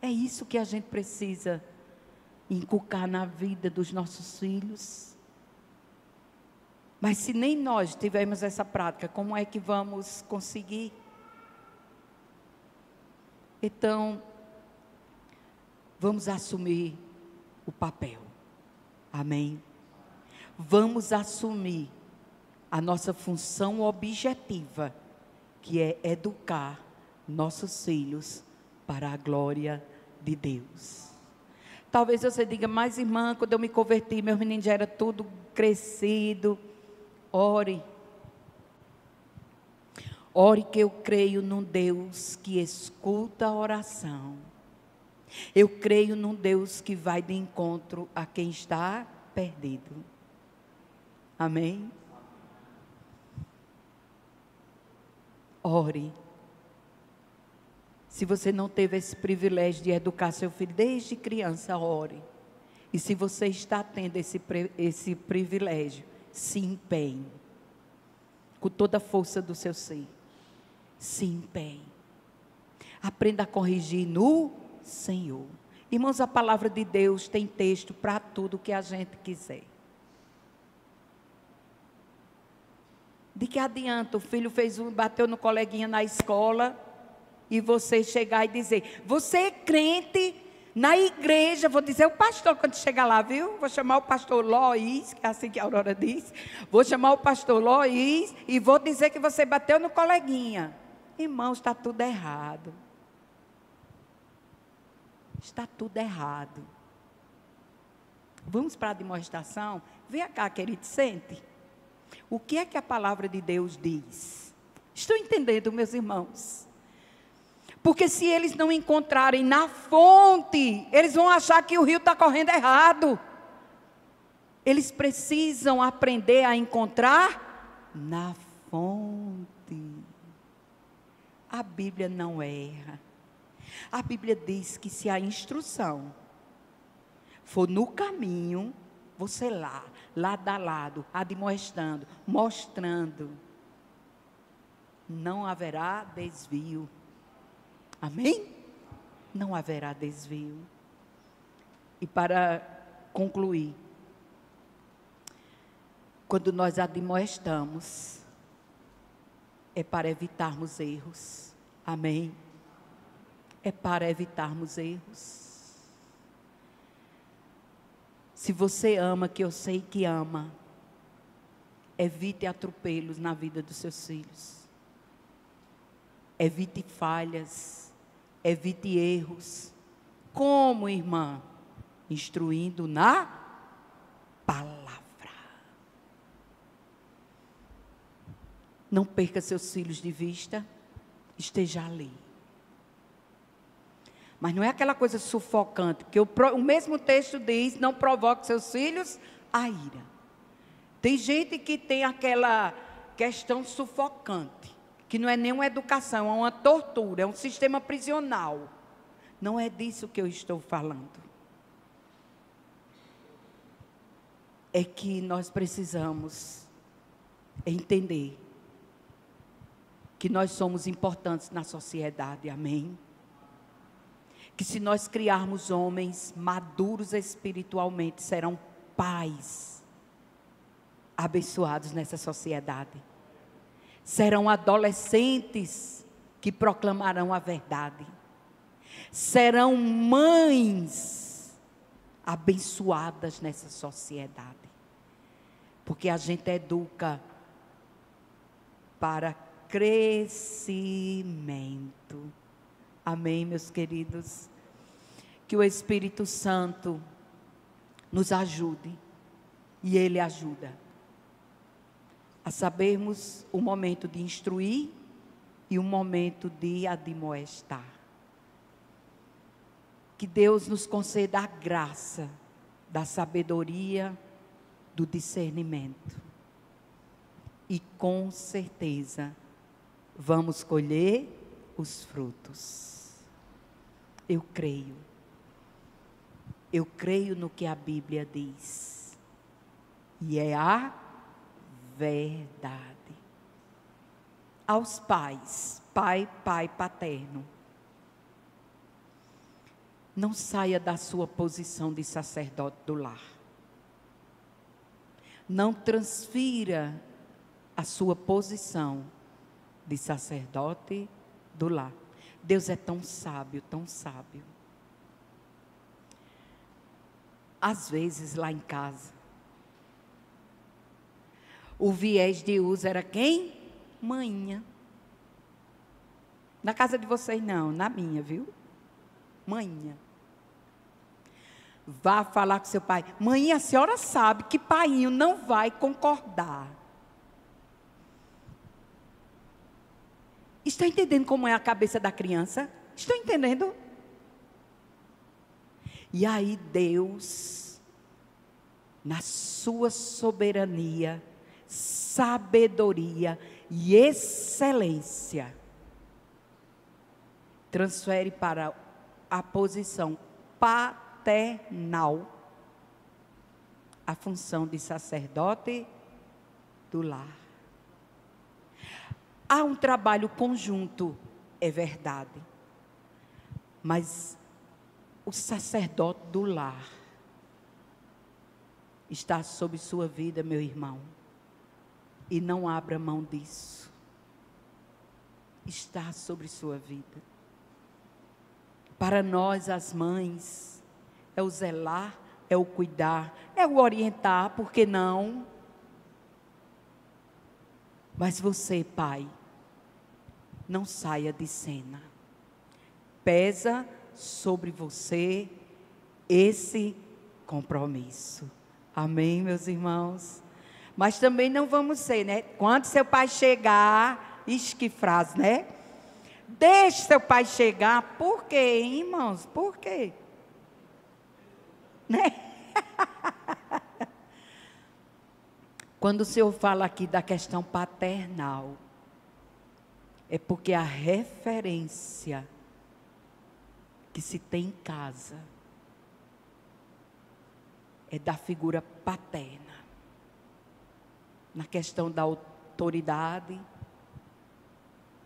É isso que a gente precisa inculcar na vida dos nossos filhos. Mas se nem nós tivermos essa prática, como é que vamos conseguir? Então, vamos assumir o papel. Amém? Vamos assumir a nossa função objetiva, que é educar nossos filhos para a glória de Deus. Talvez você diga, mas irmã, quando eu me converti, meus meninos já era tudo crescido. Ore. Ore, que eu creio num Deus que escuta a oração. Eu creio num Deus que vai de encontro a quem está perdido. Amém? Ore. Se você não teve esse privilégio de educar seu filho desde criança, ore. E se você está tendo esse privilégio, se empenhe. Com toda a força do seu ser. Se empenhe. Aprenda a corrigir no Senhor. Irmãos, a palavra de Deus tem texto para tudo que a gente quiser. De que adianta o filho bateu no coleguinha na escola e você chegar e dizer, você é crente na igreja, vou dizer o pastor quando chegar lá, viu? Vou chamar o pastor Loís, que é assim que a Aurora diz. Vou chamar o pastor Loís e vou dizer que você bateu no coleguinha. Irmãos, está tudo errado. Está tudo errado. Vamos para a demonstração? Vem cá, querido, sente. O que é que a palavra de Deus diz? Estão entendendo, meus irmãos? Porque se eles não encontrarem na fonte, eles vão achar que o rio está correndo errado. Eles precisam aprender a encontrar na fonte. A Bíblia não erra. A Bíblia diz que se a instrução for no caminho, você lado a lado, admoestando, mostrando, não haverá desvio. Amém? Não haverá desvio. E para concluir, quando nós admoestamos, é para evitarmos erros. Amém? É para evitarmos erros. Se você ama, que eu sei que ama, evite atropelos na vida dos seus filhos. Evite falhas, evite erros. Como, irmã? Instruindo na palavra. Não perca seus filhos de vista, esteja ali. Mas não é aquela coisa sufocante, porque o mesmo texto diz, não provoque seus filhos a ira. Tem gente que tem aquela questão sufocante, que não é nem uma educação, é uma tortura, é um sistema prisional. Não é disso que eu estou falando. É que nós precisamos entender que nós somos importantes na sociedade, amém? Que se nós criarmos homens maduros espiritualmente, serão pais abençoados nessa sociedade. Serão adolescentes que proclamarão a verdade. Serão mães abençoadas nessa sociedade. Porque a gente educa para crescimento. Amém, meus queridos? Que o Espírito Santo nos ajude, e Ele ajuda, a sabermos o momento de instruir e o momento de admoestar. Que Deus nos conceda a graça da sabedoria, do discernimento. E com certeza vamos colher os frutos. Eu creio no que a Bíblia diz, e é a verdade. Aos pais, pai paterno, não saia da sua posição de sacerdote do lar. Não transfira a sua posição de sacerdote do lar. Deus é tão sábio, tão sábio. Às vezes lá em casa, o viés de uso era quem? Maninha. Na casa de vocês não, na minha, viu? Maninha. Vá falar com seu pai. Mãe, a senhora sabe que painho não vai concordar. Está entendendo como é a cabeça da criança? Estão entendendo? E aí Deus, na sua soberania, sabedoria e excelência, transfere para a posição paternal a função de sacerdote do lar. Há um trabalho conjunto, é verdade, mas o sacerdote do lar está sobre sua vida, meu irmão. E não abra mão disso. Está sobre sua vida. Para nós, as mães, é o zelar, é o cuidar, é o orientar, por que não? Mas você, pai, não saia de cena. Pesa sobre você esse compromisso. Amém, meus irmãos? Mas também não vamos ser, né? Quando seu pai chegar, ixi, que frase, né? Deixe seu pai chegar. Por quê, hein, irmãos? Por quê? Né? Quando o Senhor fala aqui da questão paternal, é porque a referência que se tem em casa é da figura paterna. Na questão da autoridade,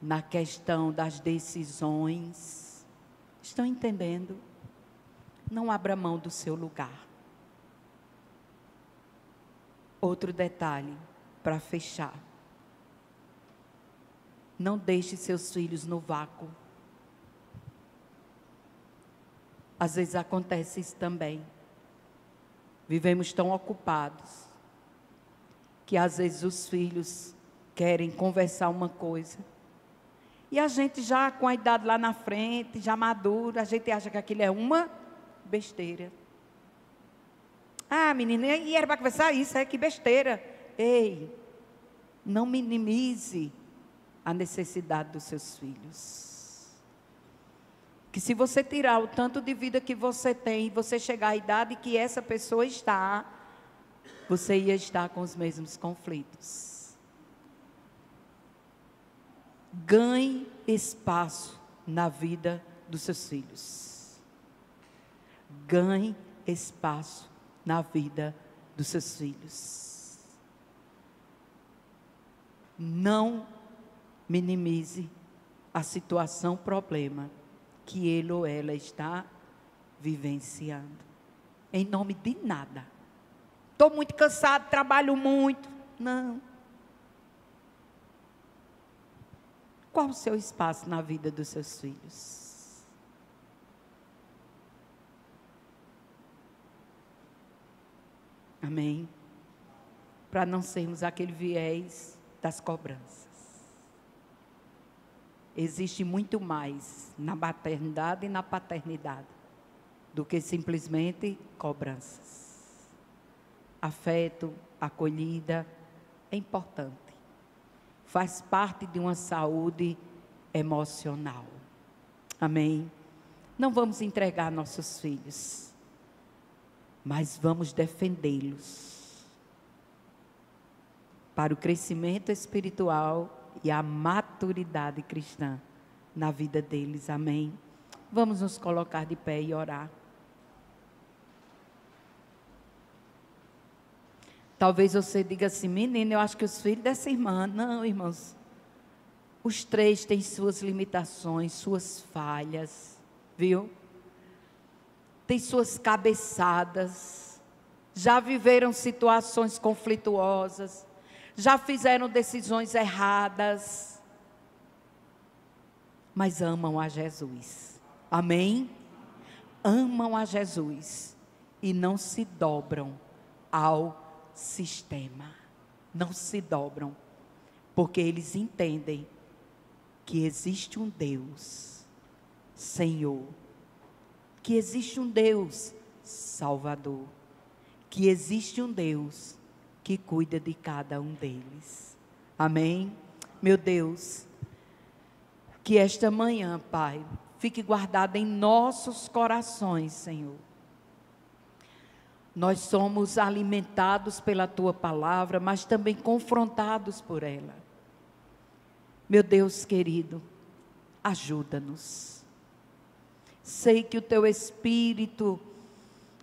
na questão das decisões. Estão entendendo? Não abra mão do seu lugar. Outro detalhe, para fechar. Não deixe seus filhos no vácuo. Às vezes acontece isso também. Vivemos tão ocupados que às vezes os filhos querem conversar uma coisa. E a gente já com a idade lá na frente, já madura, a gente acha que aquilo é uma besteira. Ah, menina, e era para conversar isso? É que besteira. Ei, não minimize a necessidade dos seus filhos. Que se você tirar o tanto de vida que você tem, e você chegar à idade que essa pessoa está, você ia estar com os mesmos conflitos. Ganhe espaço na vida dos seus filhos. Ganhe espaço na vida dos seus filhos. Não minimize a situação, problema que ele ou ela está vivenciando. Em nome de nada. Estou muito cansado, trabalho muito. Não. Qual o seu espaço na vida dos seus filhos? Amém? Para não sermos aquele viés das cobranças. Existe muito mais na maternidade e na paternidade do que simplesmente cobranças. Afeto, acolhida, é importante. Faz parte de uma saúde emocional. Amém? Não vamos entregar nossos filhos, mas vamos defendê-los para o crescimento espiritual e a maturidade cristã na vida deles. Amém? Vamos nos colocar de pé e orar. Talvez você diga assim, menina, eu acho que os filhos dessa irmã... Não, irmãos. Os três têm suas limitações, suas falhas, viu? Tem suas cabeçadas. Já viveram situações conflituosas. Já fizeram decisões erradas. Mas amam a Jesus. Amém? Amam a Jesus. E não se dobram ao sistema. Não se dobram, porque eles entendem que existe um Deus Senhor, que existe um Deus Salvador, que existe um Deus que cuida de cada um deles. Amém? Meu Deus, que esta manhã, Pai, fique guardada em nossos corações, Senhor. Nós somos alimentados pela Tua palavra, mas também confrontados por ela. Meu Deus querido, ajuda-nos. Sei que o Teu Espírito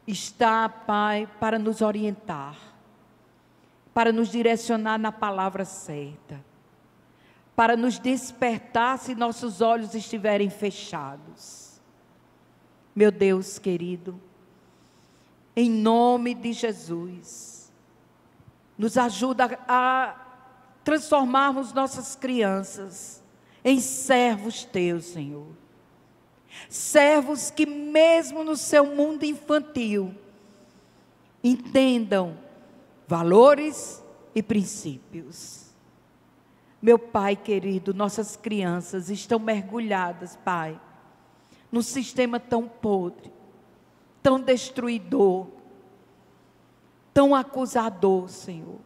está, Pai, para nos orientar, para nos direcionar na palavra certa, para nos despertar se nossos olhos estiverem fechados. Meu Deus querido, em nome de Jesus, nos ajuda a transformarmos nossas crianças em servos teus, Senhor. Servos que mesmo no seu mundo infantil, entendam valores e princípios. Meu Pai querido, nossas crianças estão mergulhadas, Pai, num sistema tão podre, tão destruidor, tão acusador, Senhor.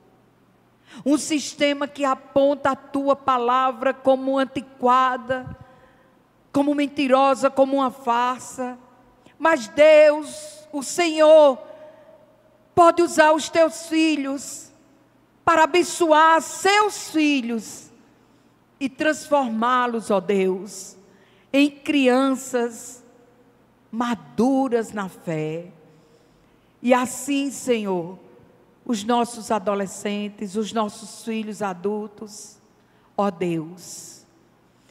Um sistema que aponta a Tua palavra como antiquada, como mentirosa, como uma farsa. Mas Deus, o Senhor, pode usar os Teus filhos para abençoar seus filhos e transformá-los, ó Deus, em crianças maduras na fé. E assim, Senhor, os nossos adolescentes, os nossos filhos adultos, ó Deus,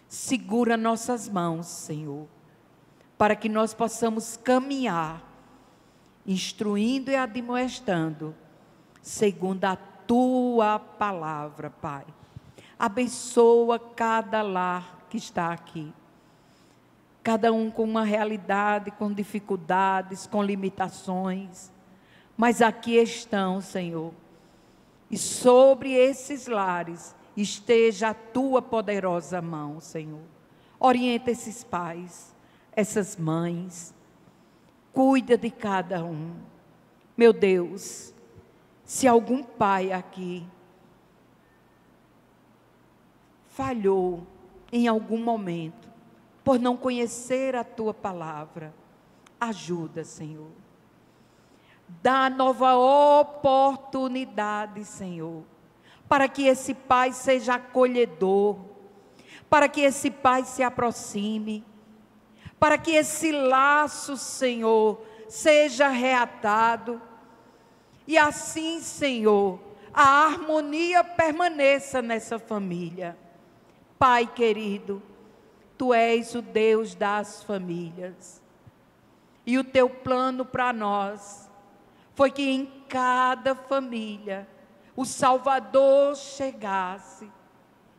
segura nossas mãos, Senhor, para que nós possamos caminhar, instruindo e admoestando, segundo a Tua palavra, Pai. Abençoa cada lar que está aqui. Cada um com uma realidade, com dificuldades, com limitações. Mas aqui estão, Senhor. E sobre esses lares esteja a Tua poderosa mão, Senhor. Orienta esses pais, essas mães. Cuida de cada um. Meu Deus, se algum pai aqui falhou em algum momento, por não conhecer a Tua palavra, ajuda, Senhor. Dá nova oportunidade, Senhor, para que esse pai seja acolhedor, para que esse pai se aproxime, para que esse laço, Senhor, seja reatado, e assim, Senhor, a harmonia permaneça nessa família. Pai querido, Tu és o Deus das famílias. E o Teu plano para nós foi que em cada família o Salvador chegasse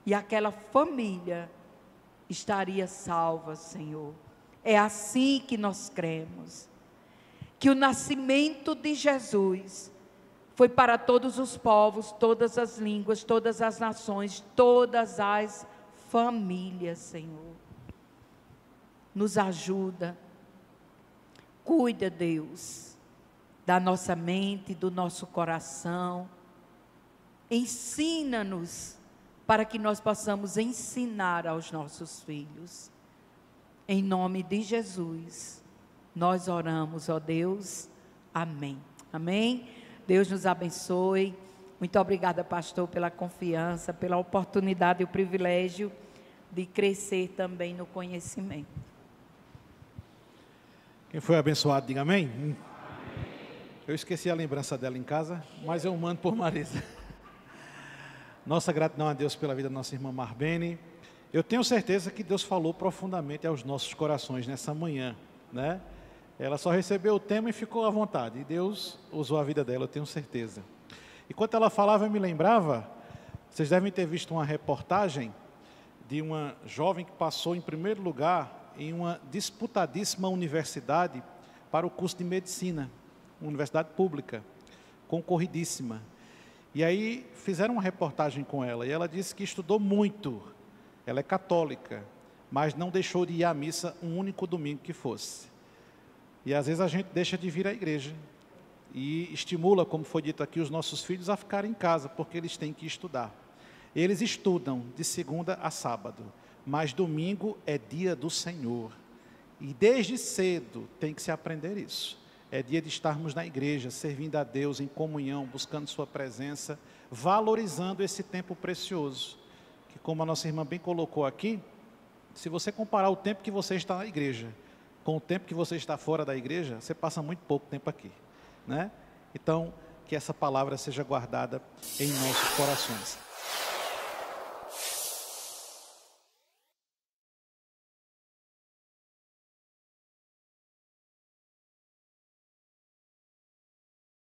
e aquela família estaria salva, Senhor. É assim que nós cremos. Que o nascimento de Jesus foi para todos os povos, todas as línguas, todas as nações, todas as famílias, Senhor. Nos ajuda. Cuida, Deus, da nossa mente, do nosso coração. Ensina-nos para que nós possamos ensinar aos nossos filhos. Em nome de Jesus, nós oramos, ó Deus. Amém. Amém. Deus nos abençoe. Muito obrigada, pastor, pela confiança, pela oportunidade e o privilégio de crescer também no conhecimento. Quem foi abençoado, diga amém. Amém. Eu esqueci a lembrança dela em casa, mas eu mando por Marisa. Nossa gratidão a Deus pela vida da nossa irmã Marbene. Eu tenho certeza que Deus falou profundamente aos nossos corações nessa manhã, né? Ela só recebeu o tema e ficou à vontade. E Deus usou a vida dela, eu tenho certeza. Enquanto ela falava, eu me lembrava, vocês devem ter visto uma reportagem de uma jovem que passou em primeiro lugar em uma disputadíssima universidade para o curso de medicina, uma universidade pública, concorridíssima. E aí fizeram uma reportagem com ela, e ela disse que estudou muito. Ela é católica, mas não deixou de ir à missa um único domingo que fosse. E às vezes a gente deixa de vir à igreja e estimula, como foi dito aqui, os nossos filhos a ficarem em casa, porque eles têm que estudar. Eles estudam de segunda a sábado, mas domingo é dia do Senhor. E desde cedo tem que se aprender isso. É dia de estarmos na igreja, servindo a Deus em comunhão, buscando sua presença, valorizando esse tempo precioso. Que, como a nossa irmã bem colocou aqui, se você comparar o tempo que você está na igreja com o tempo que você está fora da igreja, você passa muito pouco tempo aqui, né? Então, que essa palavra seja guardada em nossos corações.